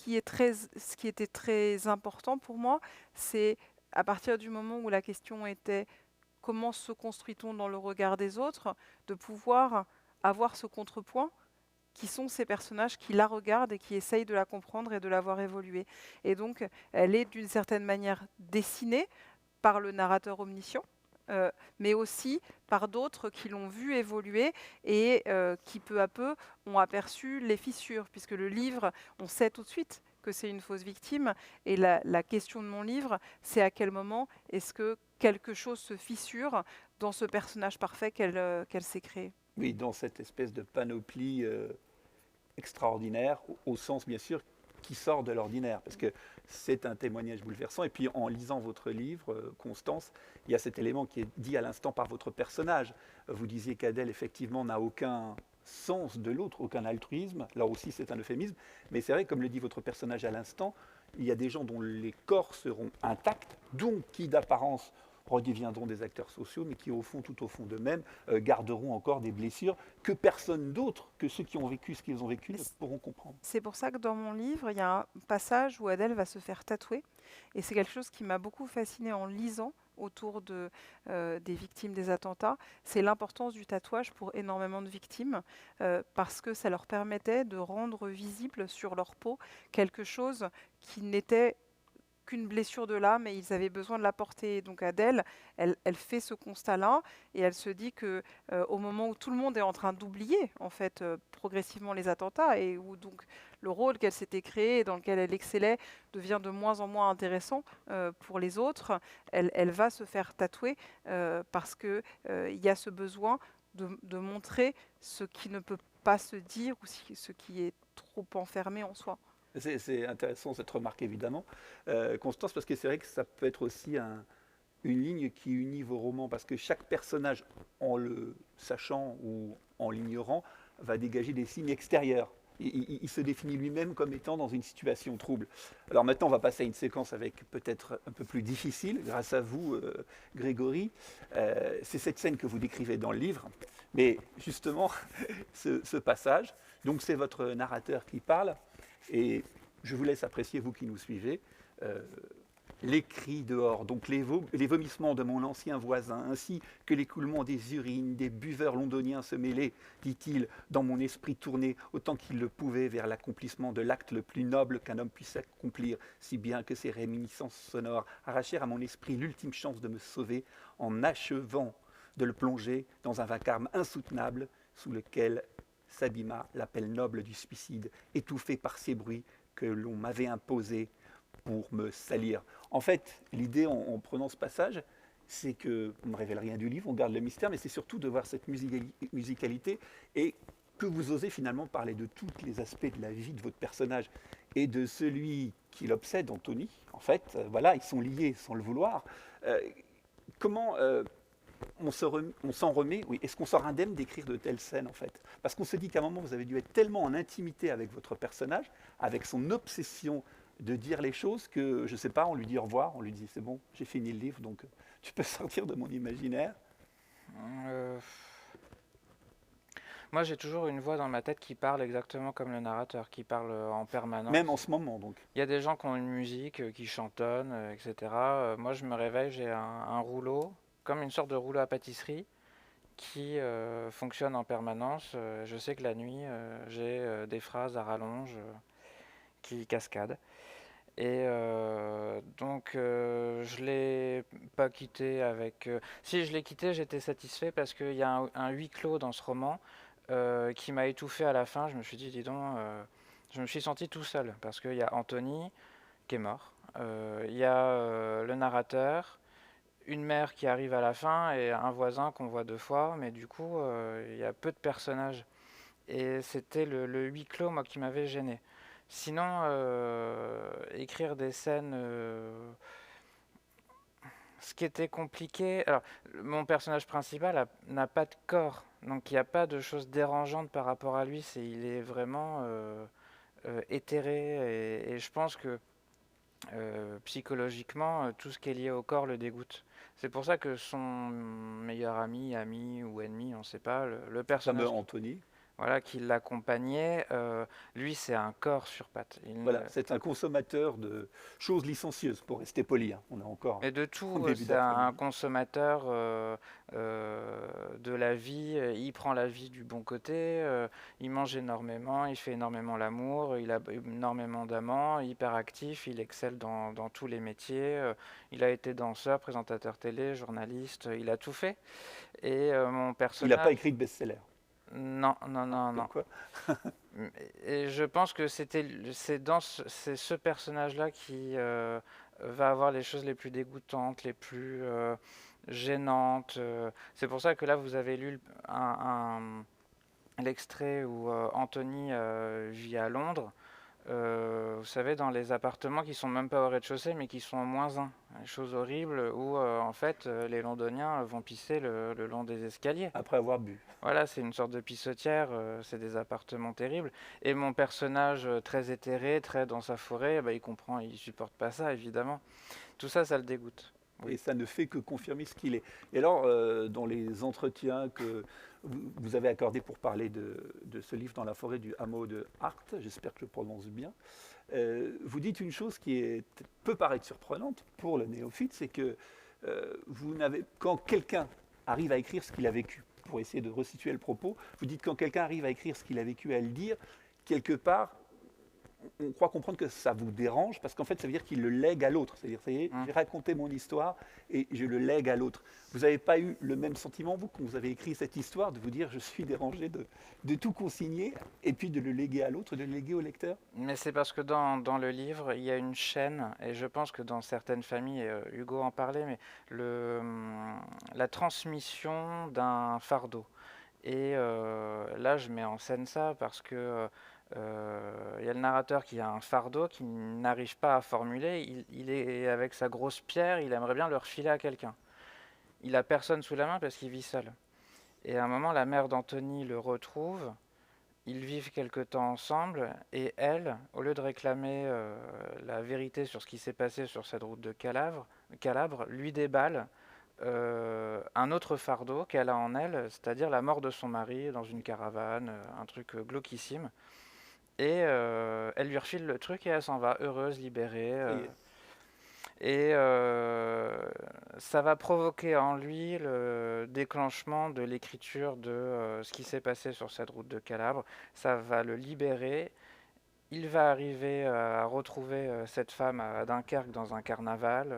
qui était très important pour moi, c'est à partir du moment où la question était comment se construit-on dans le regard des autres, de pouvoir avoir ce contrepoint qui sont ces personnages qui la regardent et qui essayent de la comprendre et de la voir évoluer. Et donc, elle est d'une certaine manière dessinée par le narrateur omniscient, mais aussi par d'autres qui l'ont vu évoluer et qui peu à peu ont aperçu les fissures, puisque le livre, on sait tout de suite que c'est une fausse victime, et la question de mon livre, c'est à quel moment est-ce que quelque chose se fissure dans ce personnage parfait qu'elle s'est créé. Oui, dans cette espèce de panoplie extraordinaire, au sens bien sûr qui sort de l'ordinaire, parce que c'est un témoignage bouleversant. Et puis en lisant votre livre, Constance, il y a cet élément qui est dit à l'instant par votre personnage. Vous disiez qu'Adèle, effectivement, n'a aucun sens de l'autre, aucun altruisme. Là aussi, c'est un euphémisme. Mais c'est vrai, comme le dit votre personnage à l'instant, il y a des gens dont les corps seront intacts, donc qui d'apparence redeviendront des acteurs sociaux, mais qui au fond, tout au fond d'eux-mêmes, garderont encore des blessures que personne d'autre que ceux qui ont vécu ce qu'ils ont vécu ne pourront comprendre. C'est pour ça que dans mon livre, il y a un passage où Adèle va se faire tatouer. Et c'est quelque chose qui m'a beaucoup fascinée en lisant autour des victimes des attentats. C'est l'importance du tatouage pour énormément de victimes, parce que ça leur permettait de rendre visible sur leur peau quelque chose qui n'était qu'une blessure de l'âme et ils avaient besoin de la porter. Donc Adèle, elle fait ce constat-là et elle se dit que au moment où tout le monde est en train d'oublier en fait progressivement les attentats et où donc le rôle qu'elle s'était créé et dans lequel elle excellait devient de moins en moins intéressant pour les autres, elle va se faire tatouer parce que il y a ce besoin de montrer ce qui ne peut pas se dire ou ce qui est trop enfermé en soi. C'est intéressant cette remarque évidemment, Constance, parce que c'est vrai que ça peut être aussi une ligne qui unit vos romans, parce que chaque personnage, en le sachant ou en l'ignorant, va dégager des signes extérieurs. Il se définit lui-même comme étant dans une situation trouble. Alors maintenant, on va passer à une séquence avec peut-être un peu plus difficile, grâce à vous, Grégory. C'est cette scène que vous décrivez dans le livre. Mais justement, ce passage, donc c'est votre narrateur qui parle, et je vous laisse apprécier, vous qui nous suivez, les cris dehors, donc les vomissements de mon ancien voisin, ainsi que l'écoulement des urines des buveurs londoniens se mêlaient, dit-il, dans mon esprit tourné autant qu'il le pouvait vers l'accomplissement de l'acte le plus noble qu'un homme puisse accomplir, si bien que ces réminiscences sonores arrachèrent à mon esprit l'ultime chance de me sauver en achevant de le plonger dans un vacarme insoutenable sous lequel s'abîma l'appel noble du suicide, étouffé par ces bruits que l'on m'avait imposés pour me salir. En fait, l'idée en prenant ce passage, c'est qu'on ne révèle rien du livre, on garde le mystère, mais c'est surtout de voir cette musicalité et que vous osez finalement parler de tous les aspects de la vie de votre personnage et de celui qui l'obsède, Anthony. En fait, voilà, ils sont liés sans le vouloir. Comment on s'en remet, oui, est-ce qu'on sort indemne d'écrire de telles scènes en fait? Parce qu'on se dit qu'à un moment, vous avez dû être tellement en intimité avec votre personnage, avec son obsession de dire les choses que, je ne sais pas, on lui dit au revoir, on lui dit c'est bon, j'ai fini le livre, donc tu peux sortir de mon imaginaire. Moi, j'ai toujours une voix dans ma tête qui parle exactement comme le narrateur, qui parle en permanence. Même en ce moment, donc. Il y a des gens qui ont une musique, qui chantonnent, etc. Moi, je me réveille, j'ai un rouleau, comme une sorte de rouleau à pâtisserie, qui fonctionne en permanence. Je sais que la nuit, j'ai des phrases à rallonge qui cascadent. Et donc, je l'ai pas quitté avec. Si je l'ai quitté, j'étais satisfait parce qu'il y a un huis clos dans ce roman qui m'a étouffé à la fin. Je me suis dit, dis donc, je me suis senti tout seul parce qu'il y a Anthony qui est mort, il y a le narrateur, une mère qui arrive à la fin et un voisin qu'on voit 2 fois, mais du coup, il y a peu de personnages. Et c'était le huis clos, moi, qui m'avait gêné. Sinon, écrire des scènes, ce qui était compliqué. Alors, mon personnage principal n'a pas de corps, donc il n'y a pas de choses dérangeantes par rapport à lui. Il est vraiment éthéré, et je pense que psychologiquement, tout ce qui est lié au corps le dégoûte. C'est pour ça que son meilleur ami ou ennemi, on ne sait pas, le Fameux personnage Anthony. voilà, qui l'accompagnait, lui, c'est un corps sur pattes. Voilà, c'est un consommateur de choses licencieuses, pour rester poli. Hein. On est encore Et de en tout, début c'est un d'après-midi. consommateur de la vie. Il prend la vie du bon côté, il mange énormément, il fait énormément l'amour, il a énormément d'amants, hyper actif, il excelle dans tous les métiers. Il a été danseur, présentateur télé, journaliste, il a tout fait. Et mon Il n'a personnage... pas écrit de best-seller. Non, non, non, Comme non. quoi. Et je pense que c'est ce personnage-là qui va avoir les choses les plus dégoûtantes, les plus gênantes. C'est pour ça que là, vous avez lu l'extrait où Anthony vit à Londres. Vous savez, dans les appartements qui sont même pas au rez-de-chaussée, mais qui sont au -1. Des choses horribles où, en fait, les Londoniens vont pisser le long des escaliers. Après avoir bu. Voilà, c'est une sorte de pissotière, c'est des appartements terribles. Et mon personnage très éthéré, très dans sa forêt, bah, il comprend, il supporte pas ça, évidemment. Tout ça, ça le dégoûte. Et Oui. ça ne fait que confirmer ce qu'il est. Et alors, dans les entretiens que vous avez accordés pour parler de ce livre Dans la forêt du hameau de Hart, j'espère que je le prononce bien, vous dites une chose qui peut paraître surprenante pour le néophyte, c'est que quand quelqu'un arrive à écrire ce qu'il a vécu, pour essayer de resituer le propos, vous dites quand quelqu'un arrive à écrire ce qu'il a vécu, à le dire, quelque part, on croit comprendre que ça vous dérange parce qu'en fait, ça veut dire qu'il le lègue à l'autre. C'est-à-dire, ça y est, j'ai raconté mon histoire et je le lègue à l'autre. Vous n'avez pas eu le même sentiment, vous, quand vous avez écrit cette histoire, de vous dire je suis dérangé de tout consigner et puis de le léguer à l'autre, de le léguer au lecteur? Mais c'est parce que dans le livre, il y a une chaîne, et je pense que dans certaines familles, Hugo en parlait, mais la transmission d'un fardeau. Et là, je mets en scène ça parce que il y a le narrateur qui a un fardeau qu'il n'arrive pas à formuler. Il est avec sa grosse pierre, il aimerait bien le refiler à quelqu'un. Il a personne sous la main parce qu'il vit seul. Et à un moment, la mère d'Anthony le retrouve. Ils vivent quelque temps ensemble et elle, au lieu de réclamer la vérité sur ce qui s'est passé sur cette route de Calabre, lui déballe un autre fardeau qu'elle a en elle, c'est-à-dire la mort de son mari dans une caravane, un truc glauquissime. Et elle lui refile le truc et elle s'en va, heureuse, libérée. Ça y est. Et ça va provoquer en lui le déclenchement de l'écriture de ce qui s'est passé sur cette route de Calabre. Ça va le libérer. Il va arriver à retrouver cette femme à Dunkerque dans un carnaval.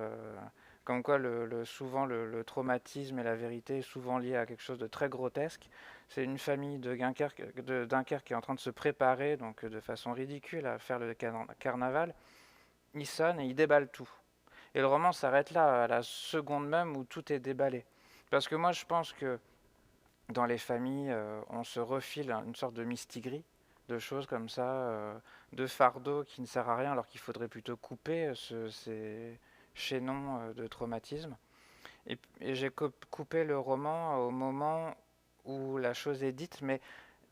Comme quoi, souvent, le traumatisme et la vérité est souvent lié à quelque chose de très grotesque. C'est une famille de Dunkerque qui est en train de se préparer, donc de façon ridicule, à faire le carnaval. Il sonne et il déballe tout. Et le roman s'arrête là, à la seconde même où tout est déballé. Parce que moi, je pense que dans les familles, on se refile une sorte de mistigris, de choses comme ça, de fardeaux qui ne sert à rien, alors qu'il faudrait plutôt couper ces chaînons de traumatisme. Et j'ai coupé le roman au moment où la chose est dite, mais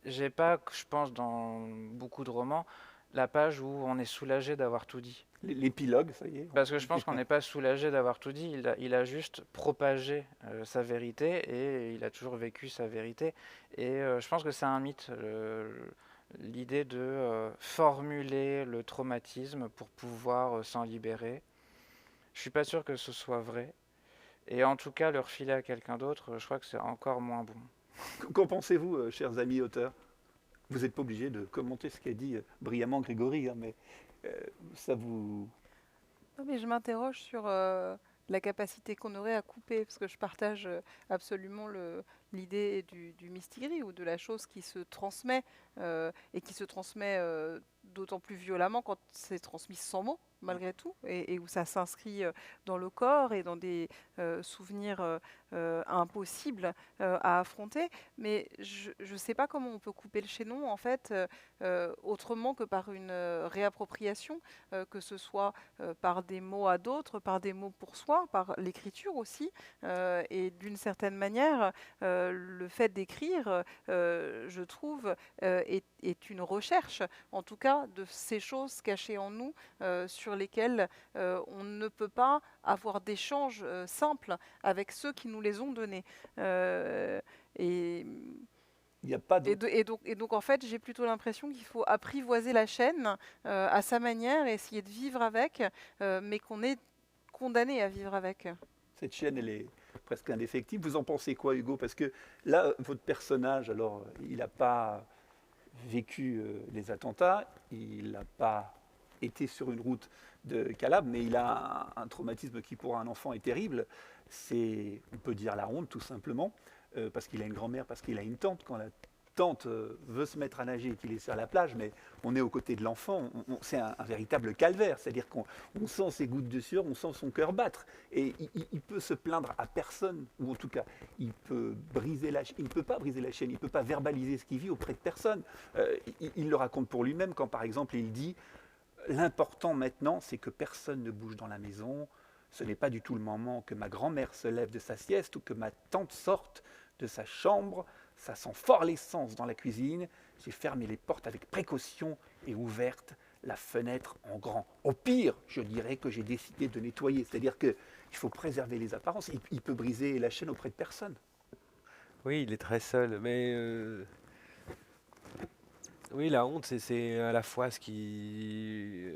j'ai pas, je pense, dans beaucoup de romans, la page où on est soulagé d'avoir tout dit. L'épilogue, ça y est. Parce que je pense qu'on n'est pas soulagé d'avoir tout dit, il a juste propagé sa vérité et il a toujours vécu sa vérité. Et je pense que c'est un mythe, l'idée de formuler le traumatisme pour pouvoir s'en libérer. Je suis pas sûr que ce soit vrai. Et en tout cas, le refiler à quelqu'un d'autre, je crois que c'est encore moins bon. Qu'en pensez-vous, chers amis auteurs? Vous n'êtes pas obligé de commenter ce qu'a dit brillamment Grégory, hein, mais ça vous... Non, mais je m'interroge sur la capacité qu'on aurait à couper, parce que je partage absolument l'idée du mistigri ou de la chose qui se transmet et qui se transmet d'autant plus violemment quand c'est transmis sans mots, malgré tout, et où ça s'inscrit dans le corps et dans des souvenirs impossibles à affronter. Mais je ne sais pas comment on peut couper le chaînon, en fait, autrement que par une réappropriation, que ce soit par des mots à d'autres, par des mots pour soi, par l'écriture aussi. Et d'une certaine manière, le fait d'écrire, je trouve, est une recherche, en tout cas, de ces choses cachées en nous sur lesquelles on ne peut pas avoir d'échange simple avec ceux qui nous les ont donnés. Et Il n'y a pas de... et donc, en fait, j'ai plutôt l'impression qu'il faut apprivoiser la chaîne à sa manière et essayer de vivre avec, mais qu'on est condamné à vivre avec. Cette chaîne, elle est presque indéfectible. Vous en pensez quoi, Hugo? Parce que là, votre personnage, alors, il n'a pas vécu les attentats, il n'a pas été sur une route de Calabre, mais il a un traumatisme qui, pour un enfant, est terrible. C'est, on peut dire, la honte, tout simplement, parce qu'il a une grand-mère, parce qu'il a une tante. Quand la tante veut se mettre à nager et qu'il est sur la plage, mais on est aux côtés de l'enfant, c'est un véritable calvaire, c'est-à-dire qu'on sent ses gouttes de sueur, on sent son cœur battre, et il peut se plaindre à personne, ou en tout cas, il peut briser la chaîne, il ne peut pas briser la chaîne, il ne peut pas verbaliser ce qu'il vit auprès de personne. Il le raconte pour lui-même quand, par exemple, il dit « L'important maintenant, c'est que personne ne bouge dans la maison, ce n'est pas du tout le moment que ma grand-mère se lève de sa sieste ou que ma tante sorte de sa chambre. Ça sent fort l'essence dans la cuisine. J'ai fermé les portes avec précaution et ouverte la fenêtre en grand. Au pire, je dirais que j'ai décidé de nettoyer. C'est-à-dire qu'il faut préserver les apparences. Il peut briser la chaîne auprès de personne. » Oui, il est très seul, mais oui, la honte, c'est à la fois ce qui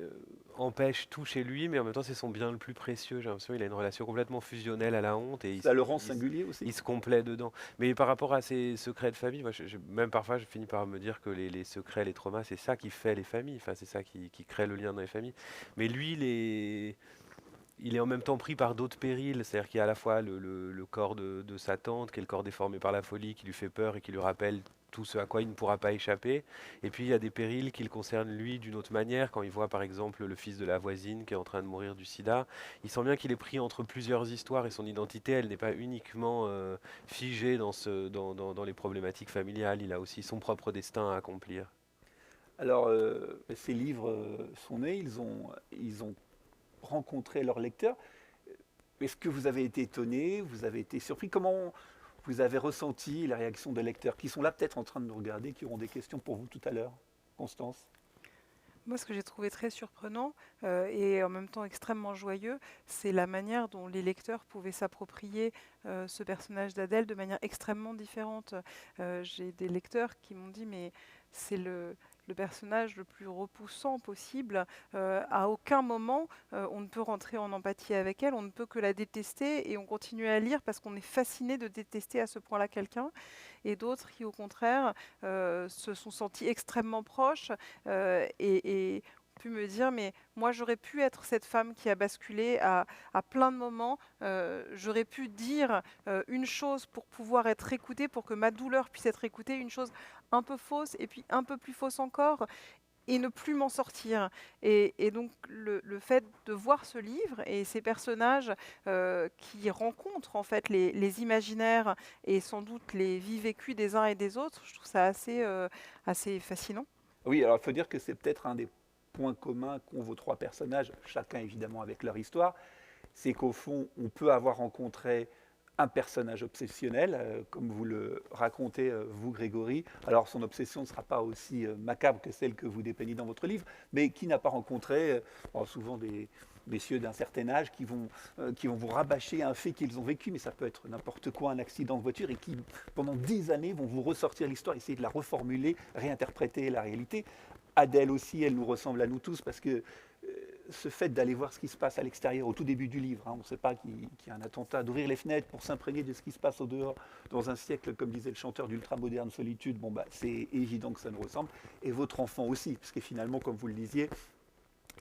empêche tout chez lui, mais en même temps, c'est son bien le plus précieux. J'ai l'impression qu'il a une relation complètement fusionnelle à la honte et Ça le rend singulier aussi. il se complaît dedans. Mais par rapport à ses secrets de famille, moi, même parfois, je finis par me dire que les secrets, les traumas, c'est ça qui fait les familles. Enfin, c'est ça qui crée le lien dans les familles. Mais lui, il est en même temps pris par d'autres périls, c'est-à-dire qu'il y a à la fois le corps de sa tante, qui est le corps déformé par la folie, qui lui fait peur et qui lui rappelle tout ce à quoi il ne pourra pas échapper. Et puis il y a des périls qui le concernent lui d'une autre manière, quand il voit par exemple le fils de la voisine qui est en train de mourir du sida. Il sent bien qu'il est pris entre plusieurs histoires et son identité, elle n'est pas uniquement figée dans les problématiques familiales, il a aussi son propre destin à accomplir. Alors, ces livres sont nés, ils ont rencontré leurs lecteurs. Est-ce que vous avez été étonné, vous avez été surpris? Comment vous avez ressenti la réaction des lecteurs qui sont là peut-être en train de nous regarder, qui auront des questions pour vous tout à l'heure? Constance? Moi, ce que j'ai trouvé très surprenant et en même temps extrêmement joyeux, c'est la manière dont les lecteurs pouvaient s'approprier ce personnage d'Adèle de manière extrêmement différente. J'ai des lecteurs qui m'ont dit, mais c'est le personnage le plus repoussant possible. À aucun moment, on ne peut rentrer en empathie avec elle, on ne peut que la détester et on continue à lire parce qu'on est fasciné de détester à ce point-là quelqu'un. Et d'autres qui, au contraire, se sont sentis extrêmement proches et ont pu me dire, mais moi j'aurais pu être cette femme qui a basculé à plein de moments, j'aurais pu dire une chose pour pouvoir être écoutée, pour que ma douleur puisse être écoutée, une chose un peu fausse et puis un peu plus fausse encore, et ne plus m'en sortir. Et donc le fait de voir ce livre et ces personnages qui rencontrent en fait les imaginaires et sans doute les vies vécues des uns et des autres, je trouve ça assez fascinant. Oui, alors il faut dire que c'est peut-être un des points communs qu'ont vos trois personnages, chacun évidemment avec leur histoire, c'est qu'au fond, on peut avoir rencontré un personnage obsessionnel, comme vous le racontez, vous, Grégory. Alors, son obsession ne sera pas aussi macabre que celle que vous dépeignez dans votre livre, mais qui n'a pas rencontré souvent des messieurs d'un certain âge qui vont vous rabâcher un fait qu'ils ont vécu, mais ça peut être n'importe quoi, un accident de voiture, et qui, pendant 10 années, vont vous ressortir l'histoire, essayer de la reformuler, réinterpréter la réalité. Adèle aussi, elle nous ressemble à nous tous, parce que ce fait d'aller voir ce qui se passe à l'extérieur, au tout début du livre, on ne sait pas qu'il y a un attentat, d'ouvrir les fenêtres pour s'imprégner de ce qui se passe au dehors, dans un siècle, comme disait le chanteur d'ultramoderne solitude, c'est évident que ça nous ressemble. Et votre enfant aussi, parce que finalement, comme vous le disiez,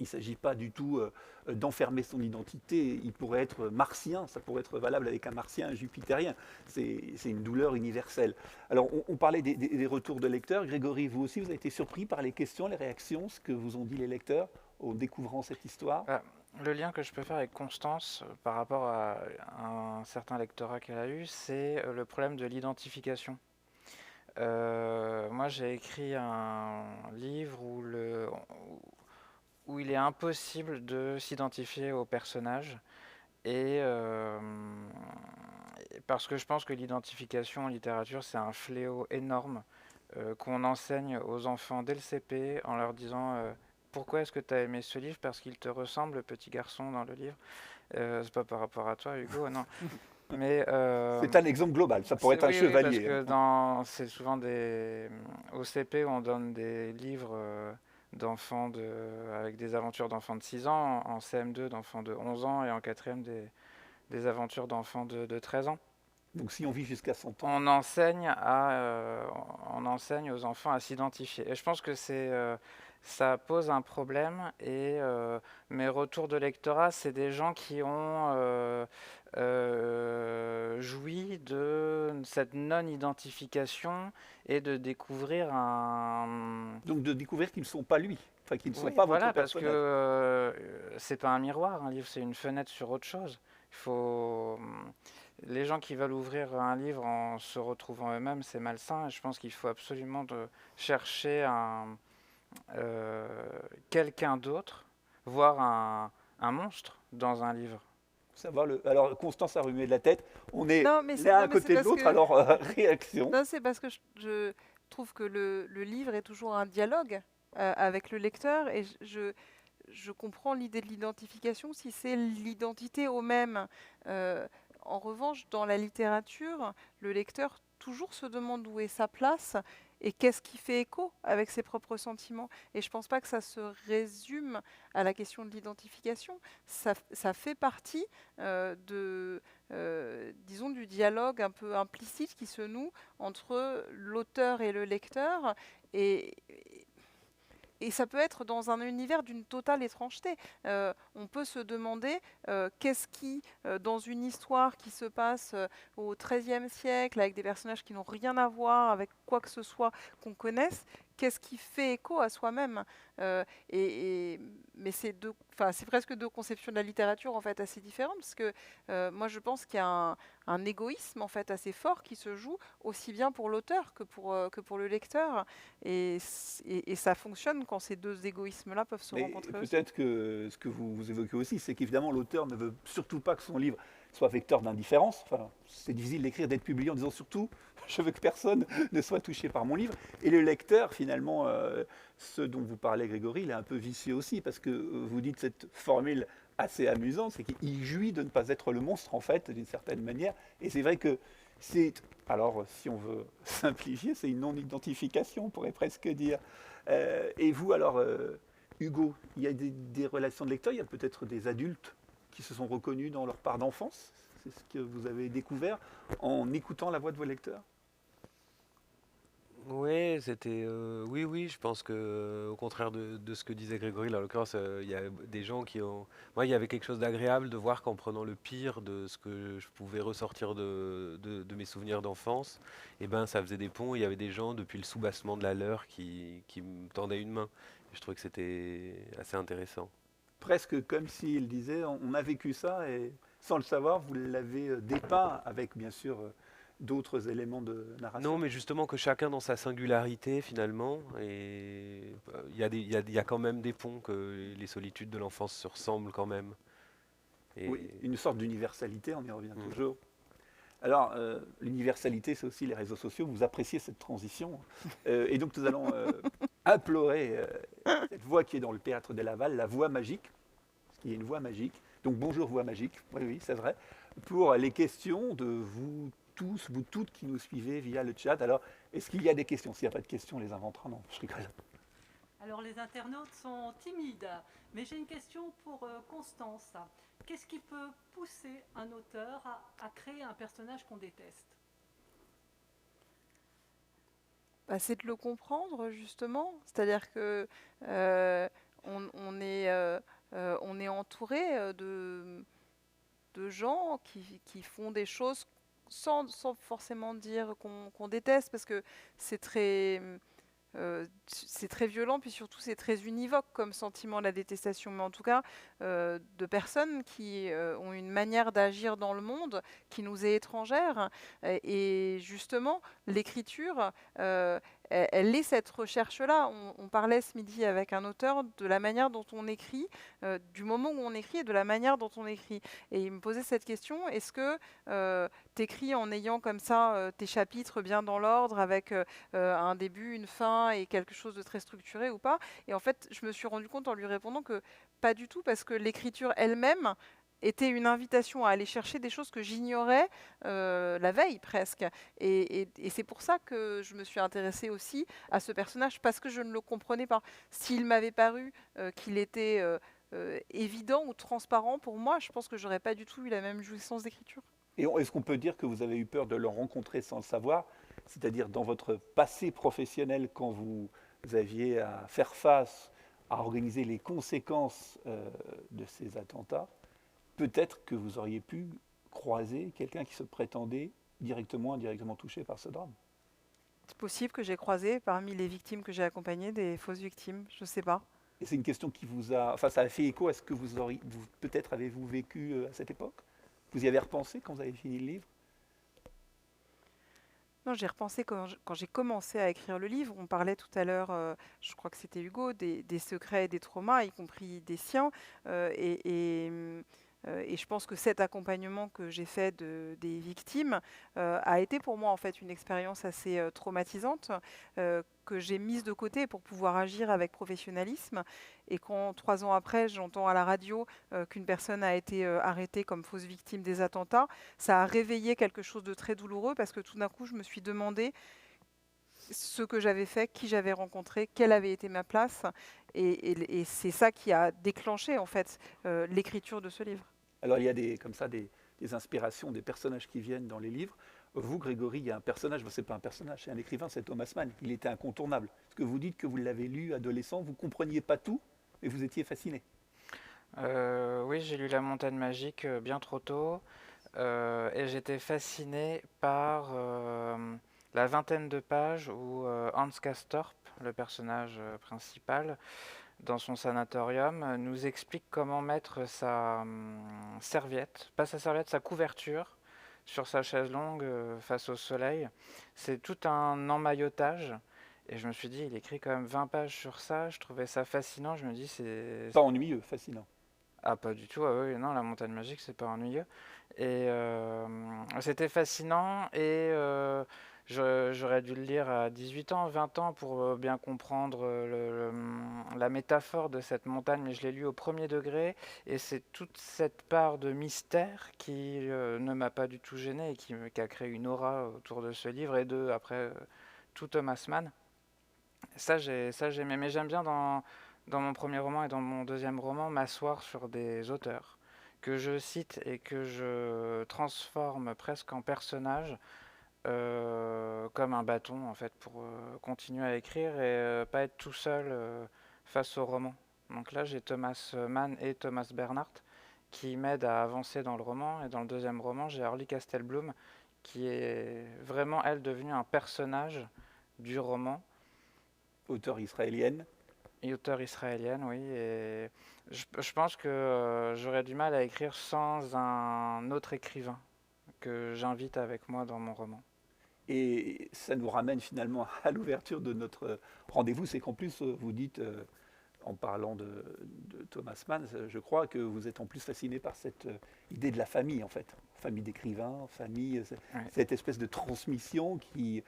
il ne s'agit pas du tout d'enfermer son identité. Il pourrait être martien, ça pourrait être valable avec un martien, un jupitérien. C'est une douleur universelle. Alors, on parlait des retours de lecteurs. Grégory, vous aussi, vous avez été surpris par les questions, les réactions, ce que vous ont dit les lecteurs en découvrant cette histoire? Le lien que je peux faire avec Constance par rapport à un certain lectorat qu'elle a eu, c'est le problème de l'identification. Moi, j'ai écrit un livre où il est impossible de s'identifier au personnage, et parce que je pense que l'identification en littérature, c'est un fléau énorme qu'on enseigne aux enfants dès le CP en leur disant pourquoi est-ce que tu as aimé ce livre? Parce qu'il te ressemble, le petit garçon dans le livre. C'est pas par rapport à toi, Hugo, non. Mais c'est un exemple global, ça pourrait être un oui, chevalier. parce que c'est souvent au CP, on donne des livres d'enfants avec des aventures d'enfants de 6 ans, en CM2 d'enfants de 11 ans, et en 4e des aventures d'enfants de 13 ans. Donc si on vit jusqu'à 100 ans. On enseigne aux enfants à s'identifier. Et je pense que ça pose un problème. Et mes retours de lectorat, c'est des gens qui ont joui de cette non-identification et de découvrir Donc de découvrir qu'ils ne sont pas lui, enfin qu'ils ne sont Oui, pas voilà, votre parce personnage. que c'est pas un miroir, un livre, c'est une fenêtre sur autre chose. Les gens qui veulent ouvrir un livre en se retrouvant eux-mêmes, c'est malsain. Et je pense qu'il faut absolument chercher quelqu'un d'autre, voire un monstre dans un livre. Alors Constance a remué de la tête. On est Non, l'un à côté de l'autre, alors réaction. Non, c'est parce que je trouve que le livre est toujours un dialogue avec le lecteur, et je comprends l'idée de l'identification si c'est l'identité au même. En revanche, dans la littérature, le lecteur toujours se demande où est sa place et qu'est-ce qui fait écho avec ses propres sentiments. Et je ne pense pas que ça se résume à la question de l'identification. Ça fait partie disons, du dialogue un peu implicite qui se noue entre l'auteur et le lecteur. Et ça peut être dans un univers d'une totale étrangeté. On peut se demander qu'est-ce qui, dans une histoire qui se passe au XIIIe siècle, avec des personnages qui n'ont rien à voir avec quoi que ce soit qu'on connaisse, qu'est-ce qui fait écho à soi-même. Mais c'est presque deux conceptions de la littérature en fait assez différentes, parce que moi je pense qu'il y a un égoïsme en fait assez fort qui se joue aussi bien pour l'auteur que pour le lecteur, et ça fonctionne quand ces deux égoïsmes-là peuvent se rencontrer. Peut-être que ce que vous évoquez aussi, c'est qu'évidemment l'auteur ne veut surtout pas que son livre soit vecteur d'indifférence. Enfin, c'est difficile d'écrire, d'être publié en disant surtout je veux que personne ne soit touché par mon livre. Et le lecteur, finalement, ce dont vous parlez, Grégory, il est un peu vicieux aussi, parce que vous dites cette formule assez amusante, c'est qu'il jouit de ne pas être le monstre, en fait, d'une certaine manière. Et c'est vrai que alors, si on veut simplifier, c'est une non-identification, on pourrait presque dire. Et vous, alors, Hugo, il y a des relations de lecteurs, il y a peut-être des adultes qui se sont reconnus dans leur part d'enfance. C'est ce que vous avez découvert en écoutant la voix de vos lecteurs? Oui, oui, je pense que, au contraire de ce que disait Grégory, là, en l'occurrence, il y a des gens qui ont. Moi, il y avait quelque chose d'agréable de voir qu'en prenant le pire de ce que je pouvais ressortir de mes souvenirs d'enfance, et ben, ça faisait des ponts. Il y avait des gens, depuis le soubassement de la leur, qui me tendaient une main. Et je trouvais que c'était assez intéressant. Presque comme s'il disait, on a vécu ça, et sans le savoir, vous l'avez dépeint avec, bien sûr, d'autres éléments de narration. Non, mais justement que chacun dans sa singularité finalement, et il y a quand même des ponts, que les solitudes de l'enfance se ressemblent quand même. Oui, une sorte d'universalité, on y revient toujours. Alors, l'universalité, c'est aussi les réseaux sociaux. Vous appréciez cette transition. Et donc, nous allons implorer cette voix qui est dans le théâtre de Laval, la voix magique, parce qu'il y a une voix magique. Donc, bonjour, voix magique. Oui, oui, c'est vrai. Pour les questions de vous tous, vous toutes qui nous suivez via le chat. Alors, est-ce qu'il y a des questions? S'il n'y a pas de questions, on les inventera. Non, je rigole. Alors les internautes sont timides, mais j'ai une question pour Constance. Qu'est-ce qui peut pousser un auteur à créer un personnage qu'on déteste? Bah, c'est de le comprendre, justement. C'est-à-dire que euh, on est entouré de gens qui font des choses sans forcément dire qu'on déteste, parce que c'est c'est très violent, puis surtout c'est très univoque comme sentiment, la détestation. Mais en tout cas, de personnes qui ont une manière d'agir dans le monde qui nous est étrangère. Et justement, l'écriture, elle est cette recherche-là. On parlait ce midi avec un auteur de la manière dont on écrit, du moment où on écrit et de la manière dont on écrit. Et il me posait cette question, est-ce que tu écris en ayant comme ça tes chapitres bien dans l'ordre, avec un début, une fin et quelque chose de très structuré ou pas? Et en fait, je me suis rendu compte en lui répondant que pas du tout, parce que l'écriture elle-même était une invitation à aller chercher des choses que j'ignorais la veille presque. Et c'est pour ça que je me suis intéressée aussi à ce personnage, parce que je ne le comprenais pas. S'il m'avait paru qu'il était évident ou transparent pour moi, je pense que j'aurais pas du tout eu la même jouissance d'écriture. Et est-ce qu'on peut dire que vous avez eu peur de le rencontrer sans le savoir? C'est-à-dire dans votre passé professionnel, quand vous aviez à faire face, à organiser les conséquences de ces attentats, peut-être que vous auriez pu croiser quelqu'un qui se prétendait directement, indirectement touché par ce drame. C'est possible que j'ai croisé parmi les victimes que j'ai accompagnées des fausses victimes, je sais pas. Et c'est une question qui vous a... Enfin, ça a fait écho à ce que peut-être avez-vous vécu à cette époque? Vous y avez repensé quand vous avez fini le livre? Non, j'ai repensé quand j'ai commencé à écrire le livre. On parlait tout à l'heure, je crois que c'était Hugo, des secrets et des traumas, y compris des siens. Et je pense que cet accompagnement que j'ai fait des victimes a été pour moi en fait une expérience assez traumatisante, que j'ai mise de côté pour pouvoir agir avec professionnalisme. Et quand 3 ans après, j'entends à la radio qu'une personne a été arrêtée comme fausse victime des attentats, ça a réveillé quelque chose de très douloureux, parce que tout d'un coup, je me suis demandé ce que j'avais fait, qui j'avais rencontré, quelle avait été ma place. Et c'est ça qui a déclenché en fait l'écriture de ce livre. Alors il y a comme ça des inspirations, des personnages qui viennent dans les livres. Vous, Grégory, il y a un personnage, ce n'est pas un personnage, c'est un écrivain, c'est Thomas Mann. Il était incontournable. Ce que vous dites que vous l'avez lu adolescent, vous ne compreniez pas tout, mais vous étiez fasciné. Oui, j'ai lu La Montagne Magique bien trop tôt, et j'étais fasciné par la vingtaine de pages où Hans Castorp, le personnage principal, dans son sanatorium, nous explique comment mettre sa serviette, pas sa serviette, sa couverture, sur sa chaise longue face au soleil. C'est tout un emmaillotage. Et je me suis dit, il écrit quand même 20 pages sur ça. Je trouvais ça fascinant. Je me dis, c'est... Pas ennuyeux, fascinant. Ah, pas du tout. Ah oui, non, La Montagne Magique, c'est pas ennuyeux. Et c'était fascinant. Et j'aurais dû le lire à 18 ans, 20 ans pour bien comprendre la métaphore de cette montagne. Mais je l'ai lu au premier degré. Et c'est toute cette part de mystère qui ne m'a pas du tout gêné et qui a créé une aura autour de ce livre. Et après, tout Thomas Mann. Ça, j'aimais. Mais j'aime bien dans mon premier roman et dans mon deuxième roman, m'asseoir sur des auteurs que je cite et que je transforme presque en personnage, comme un bâton en fait, pour continuer à écrire et pas être tout seul face au roman. Donc là, j'ai Thomas Mann et Thomas Bernhardt qui m'aident à avancer dans le roman. Et dans le deuxième roman, j'ai Orly Castelblum qui est vraiment, elle, devenue un personnage du roman. Auteur israélienne. Et auteure israélienne, oui. Et je pense que j'aurais du mal à écrire sans un autre écrivain que j'invite avec moi dans mon roman. Et ça nous ramène finalement à l'ouverture de notre rendez-vous, c'est qu'en plus, vous dites, en parlant de Thomas Mann, je crois que vous êtes en plus fasciné par cette idée de la famille, en fait. Famille d'écrivains, famille, Ouais. cette espèce de transmission qui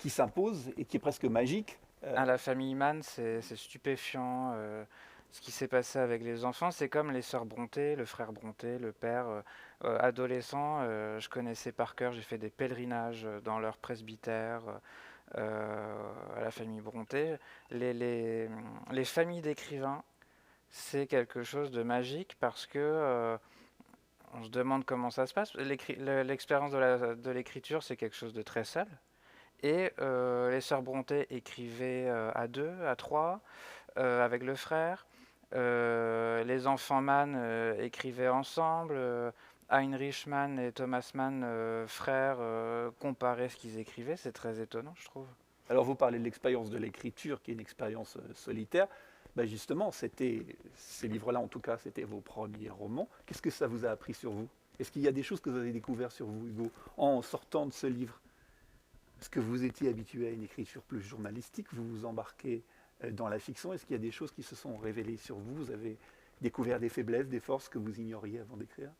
s'impose et qui est presque magique. La famille Mann, c'est stupéfiant. Ce qui s'est passé avec les enfants, c'est comme les sœurs Brontë, le frère Brontë, le père. Adolescent, je connaissais par cœur, j'ai fait des pèlerinages dans leur presbytère à la famille Brontë. Les familles d'écrivains, c'est quelque chose de magique parce que on se demande comment ça se passe. L'expérience de l'écriture, c'est quelque chose de très seul. Et les sœurs Brontë écrivaient à deux, à trois, avec le frère. Les enfants Mann écrivaient ensemble. Heinrich Mann et Thomas Mann, frères, comparaient ce qu'ils écrivaient. C'est très étonnant, je trouve. Alors vous parlez de l'expérience de l'écriture, qui est une expérience solitaire. Ben justement, ces livres-là, en tout cas, c'était vos premiers romans. Qu'est-ce que ça vous a appris sur vous? Est-ce qu'il y a des choses que vous avez découvertes sur vous, Hugo, en sortant de ce livre? Est-ce que vous étiez habitué à une écriture plus journalistique? Vous vous embarquez dans la fiction. Est-ce qu'il y a des choses qui se sont révélées sur vous? Vous avez découvert des faiblesses, des forces que vous ignoriez avant d'écrire?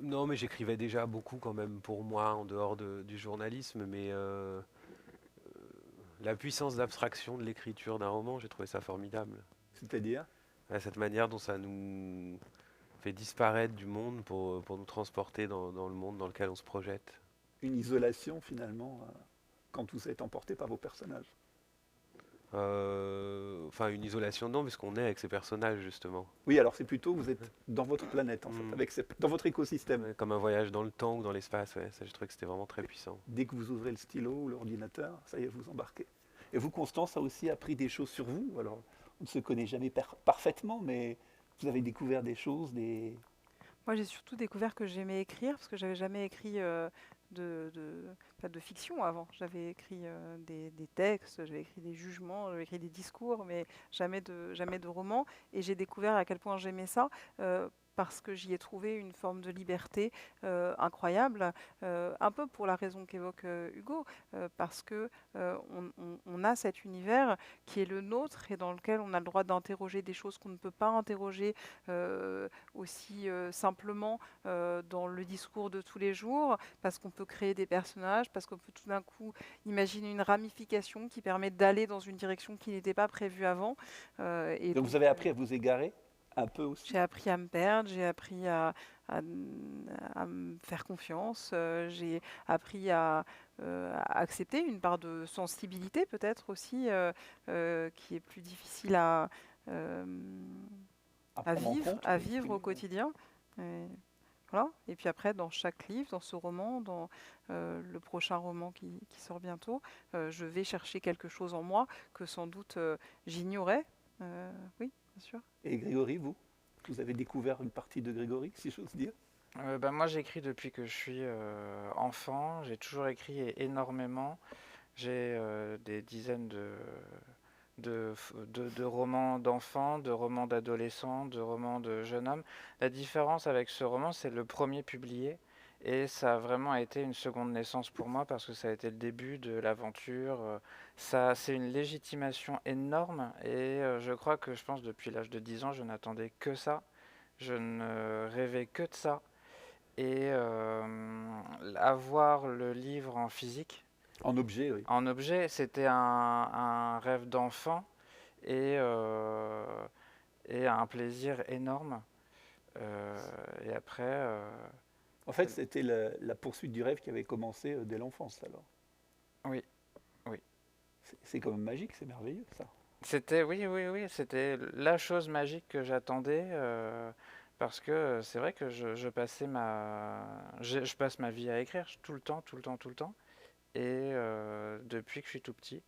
Non, mais j'écrivais déjà beaucoup quand même pour moi en dehors du journalisme, mais la puissance d'abstraction de l'écriture d'un roman, j'ai trouvé ça formidable. C'est-à-dire? Cette manière dont ça nous fait disparaître du monde pour nous transporter dans le monde dans lequel on se projette. Une isolation finalement, quand vous êtes emporté par vos personnages. Enfin, une isolation, non, parce qu'on est avec ces personnages, justement. Oui, alors c'est plutôt, vous êtes dans votre planète, en fait, dans votre écosystème. Ouais, comme un voyage dans le temps ou dans l'espace, ouais, ça, je trouvais que c'était vraiment très puissant. Dès que vous ouvrez le stylo ou l'ordinateur, ça y est, vous embarquez. Et vous, Constance, a aussi appris des choses sur vous. Alors, on ne se connaît jamais parfaitement, mais vous avez découvert des choses, Moi, j'ai surtout découvert que j'aimais écrire, parce que j'avais jamais écrit pas de fiction avant. J'avais écrit des textes, j'avais écrit des jugements, j'avais écrit des discours, mais jamais de romans. Et j'ai découvert à quel point j'aimais ça. Parce que j'y ai trouvé une forme de liberté incroyable, un peu pour la raison qu'évoque Hugo, parce que on a cet univers qui est le nôtre et dans lequel on a le droit d'interroger des choses qu'on ne peut pas interroger aussi simplement dans le discours de tous les jours, parce qu'on peut créer des personnages, parce qu'on peut tout d'un coup imaginer une ramification qui permet d'aller dans une direction qui n'était pas prévue avant. Donc vous avez appris à vous égarer un peu aussi? J'ai appris à me perdre, j'ai appris à me faire confiance, j'ai appris à accepter une part de sensibilité peut-être aussi, qui est plus difficile à prendre en compte, vivre au quotidien. Et voilà. Et puis après, dans chaque livre, dans ce roman, dans le prochain roman qui sort bientôt, je vais chercher quelque chose en moi que sans doute j'ignorais. Oui, bien sûr. Et Grégory, vous avez découvert une partie de Grégory, si j'ose dire? Moi, j'écris depuis que je suis enfant. J'ai toujours écrit énormément. J'ai des dizaines de romans d'enfants, de romans d'adolescents, de romans de jeunes hommes. La différence avec ce roman, c'est le premier publié. Et ça a vraiment été une seconde naissance pour moi parce que ça a été le début de l'aventure. C'est une légitimation énorme et je crois que je pense depuis l'âge de 10 ans, je n'attendais que ça. Je ne rêvais que de ça. Et avoir le livre en physique, En objet, oui. en objet, c'était un rêve d'enfant et un plaisir énorme. Et après, En fait, c'était la poursuite du rêve qui avait commencé dès l'enfance, alors. oui. C'est quand même magique, c'est merveilleux, ça. C'était, oui, c'était la chose magique que j'attendais parce que c'est vrai que je passe ma vie à écrire tout le temps. Et depuis que je suis tout petit.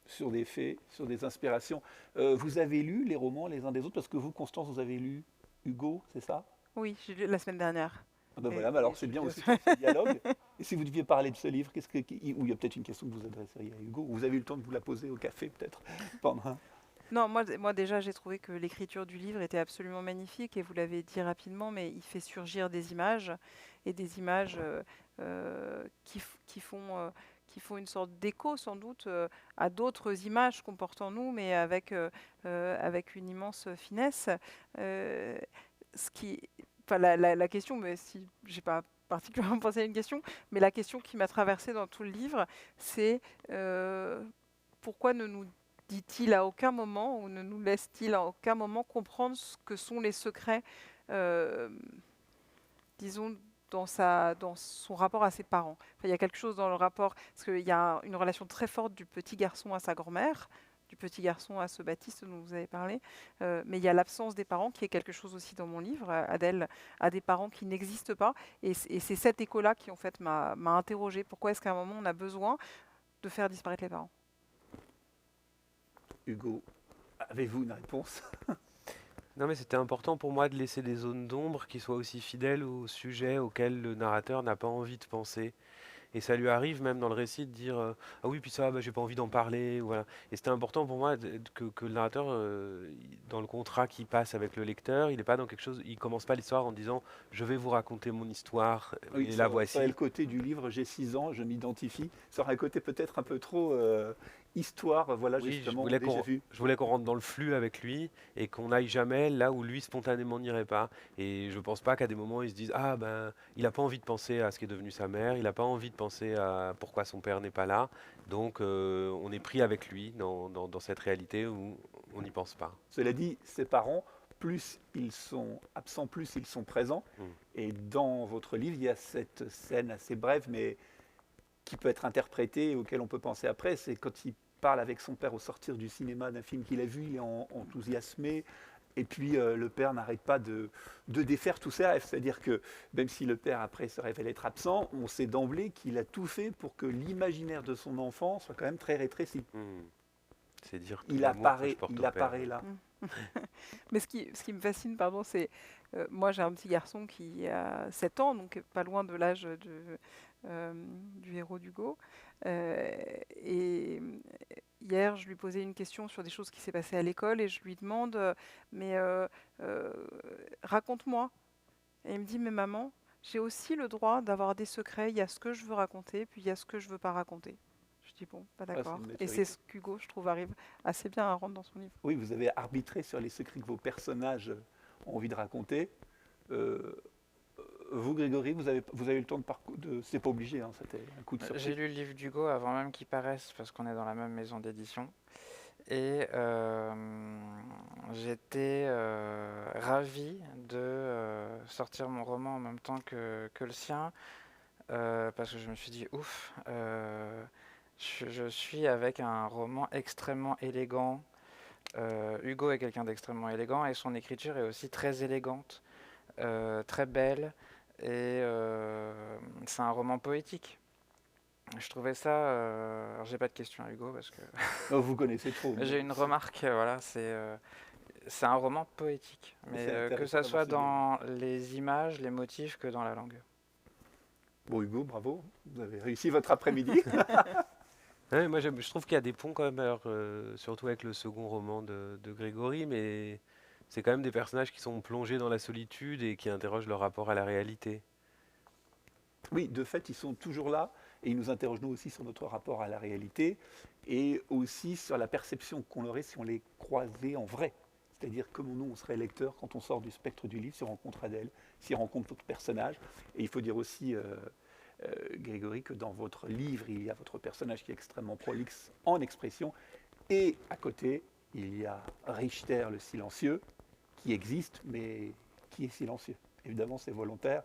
Sur des faits, sur des inspirations. Vous avez lu les romans les uns des autres? Parce que vous, Constance, vous avez lu Hugo, c'est ça? Oui, j'ai lu la semaine dernière. Ah ben Et- voilà, mais alors et c'est je- bien aussi pour ce dialogue. Et si vous deviez parler de ce livre, ou il y a peut-être une question que vous adresseriez à Hugo, ou vous avez eu le temps de vous la poser au café, peut-être, pendant Non, moi déjà, j'ai trouvé que l'écriture du livre était absolument magnifique et vous l'avez dit rapidement, mais il fait surgir des images et des images qui font qui font une sorte d'écho sans doute à d'autres images qu'on porte en nous, mais avec une immense finesse. Ce qui, enfin, la question, mais si j'ai pas particulièrement pensé à une question, mais la question qui m'a traversée dans tout le livre, c'est pourquoi ne nous dit-il à aucun moment, ou ne nous laisse-t-il à aucun moment comprendre ce que sont les secrets, disons, dans son rapport à ses parents. Enfin, il y a quelque chose dans le rapport, parce qu'il y a une relation très forte du petit garçon à sa grand-mère, du petit garçon à ce Baptiste dont vous avez parlé, mais il y a l'absence des parents qui est quelque chose aussi dans mon livre. Adèle a des parents qui n'existent pas, et c'est cet écho-là qui en fait m'a interrogée. Pourquoi est-ce qu'à un moment on a besoin de faire disparaître les parents? Hugo, avez-vous une réponse? Non, mais c'était important pour moi de laisser des zones d'ombre qui soient aussi fidèles au sujet auquel le narrateur n'a pas envie de penser. Et ça lui arrive même dans le récit de dire ah oui, puis ça, bah, j'ai pas envie d'en parler. Voilà. Et c'était important pour moi que le narrateur, dans le contrat qu'il passe avec le lecteur, il n'est pas dans quelque chose, il commence pas l'histoire en disant je vais vous raconter mon histoire Oui, et ça, la ça voici. est le côté du livre, j'ai 6 ans, je m'identifie. Ça aurait un côté peut-être un peu trop histoire, voilà, Oui, justement, déjà vu. je voulais qu'on rentre dans le flux avec lui et qu'on n'aille jamais là où lui spontanément n'irait pas. Et je pense pas qu'à des moments il se dise ah ben il n'a pas envie de penser à ce qui est devenu sa mère, il n'a pas envie de penser à pourquoi son père n'est pas là. Donc on est pris avec lui dans cette réalité où on n'y pense pas. Cela dit, ses parents, plus ils sont absents, plus ils sont présents. Mm. Et dans votre livre, il y a cette scène assez brève, mais qui peut être interprétée et auquel on peut penser après. C'est quand il parle avec son père au sortir du cinéma d'un film qu'il a vu, il est enthousiasmé. Et puis le père n'arrête pas de défaire tous ses rêves. C'est-à-dire que même si le père après se révèle être absent, on sait d'emblée qu'il a tout fait pour que l'imaginaire de son enfant soit quand même très rétréci. Mm. C'est dire tout Il l'amour que apparaît, je porte il au père. apparaît là. Mais ce qui me fascine, pardon, c'est moi j'ai un petit garçon qui a 7 ans, donc pas loin de l'âge du héros d'Hugo. Et hier, je lui posais une question sur des choses qui s'est passées à l'école et je lui demande, mais raconte-moi. Et il me dit, mais maman, j'ai aussi le droit d'avoir des secrets. Il y a ce que je veux raconter, puis il y a ce que je veux pas raconter. Je dis bon, pas c'est d'accord. une Et maturité. c'est ce qu'Hugo, je trouve, arrive assez bien à rendre dans son livre. Oui, vous avez arbitré sur les secrets que vos personnages ont envie de raconter. Euh, vous, Grégory, vous avez eu le temps de c'est pas obligé, hein, c'était un coup de J'ai surprise. lu le livre d'Hugo avant même qu'il paraisse, parce qu'on est dans la même maison d'édition. Et j'étais ravi de sortir mon roman en même temps que le sien, parce que je me suis dit, ouf, je suis avec un roman extrêmement élégant. Hugo est quelqu'un d'extrêmement élégant et son écriture est aussi très élégante, très belle, et c'est un roman poétique. Je trouvais ça. Alors, j'ai pas de question à Hugo parce que Oh, vous connaissez trop. j'ai une remarque. Voilà, c'est un roman poétique, mais C'est que intéressant ça soit d'avoir dans les images, les motifs, que dans la langue. Bon, Hugo, bravo, vous avez réussi votre après-midi. Ouais, moi, je trouve qu'il y a des ponts quand même, alors, surtout avec le second roman de Grégory, mais c'est quand même des personnages qui sont plongés dans la solitude et qui interrogent leur rapport à la réalité. Oui, de fait, ils sont toujours là et ils nous interrogent nous aussi sur notre rapport à la réalité et aussi sur la perception qu'on aurait si on les croisait en vrai. C'est-à-dire comment nous, on serait lecteur quand on sort du spectre du livre, si on rencontre Adèle, si on rencontre votre personnage. Et il faut dire aussi, Grégory, que dans votre livre, il y a votre personnage qui est extrêmement prolixe en expression et à côté, il y a Richter le silencieux qui existe mais qui est silencieux. Évidemment, c'est volontaire.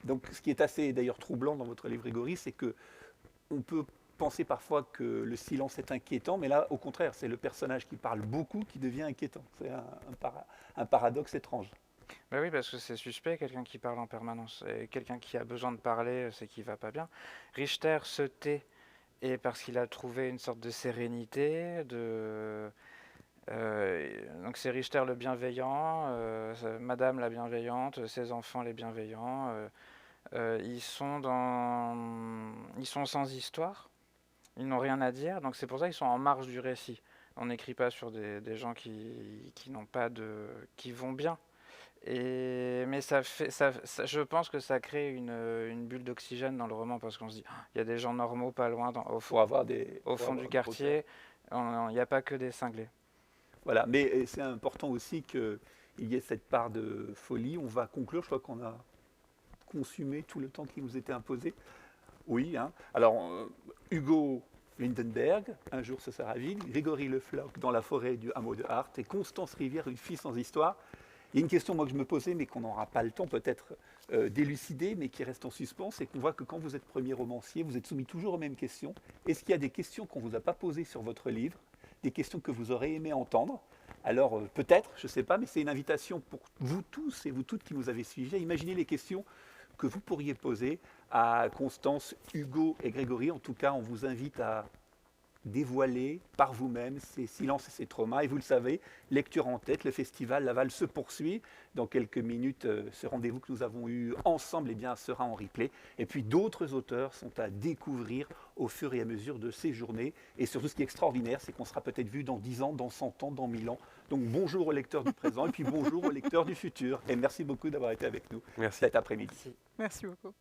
Donc, ce qui est assez d'ailleurs troublant dans votre livre, Grégory, c'est que on peut penser parfois que le silence est inquiétant, mais là, au contraire, c'est le personnage qui parle beaucoup qui devient inquiétant. C'est un paradoxe étrange. Bah oui, parce que c'est suspect, quelqu'un qui parle en permanence. Et quelqu'un qui a besoin de parler, c'est qu'il va pas bien. Richter se tait, et parce qu'il a trouvé une sorte de sérénité, donc c'est Richter le bienveillant, Madame la bienveillante, ses enfants les bienveillants. Ils sont sans histoire, ils n'ont rien à dire, donc c'est pour ça qu'ils sont en marge du récit. On n'écrit pas sur des gens qui n'ont pas qui vont bien. Mais je pense que ça crée une bulle d'oxygène dans le roman parce qu'on se dit, il y a des gens normaux pas loin, au Pour avoir fond du quartier, il n'y a pas que des cinglés. Voilà, mais c'est important aussi qu'il y ait cette part de folie. On va conclure, je crois qu'on a consumé tout le temps qui nous était imposé. Oui, hein. Alors, Hugo Lindenberg, Un jour ce sera vide, Grégory Le Floch, Dans la forêt du hameau de Hart, et Constance Rivière, Une fille sans histoire. Il y a une question moi, que je me posais, mais qu'on n'aura pas le temps peut-être d'élucider, mais qui reste en suspens, c'est qu'on voit que quand vous êtes premier romancier, vous êtes soumis toujours aux mêmes questions. Est-ce qu'il y a des questions qu'on ne vous a pas posées sur votre livre, des questions que vous aurez aimé entendre? Alors peut-être, je ne sais pas, mais c'est une invitation pour vous tous et vous toutes qui nous avez suivis à imaginer les questions que vous pourriez poser à Constance, Hugo et Grégory. En tout cas, on vous invite à dévoiler par vous-même ces silences et ces traumas. Et vous le savez, lecture en tête, le festival Laval se poursuit. Dans quelques minutes, ce rendez-vous que nous avons eu ensemble sera en replay. Et puis d'autres auteurs sont à découvrir au fur et à mesure de ces journées. Et surtout, ce qui est extraordinaire, c'est qu'on sera peut-être vu dans 10 ans, dans 100 ans, dans 1000 ans. Donc bonjour aux lecteurs du présent et puis bonjour aux lecteurs du futur. Et merci beaucoup d'avoir été avec nous cet après-midi. Merci beaucoup.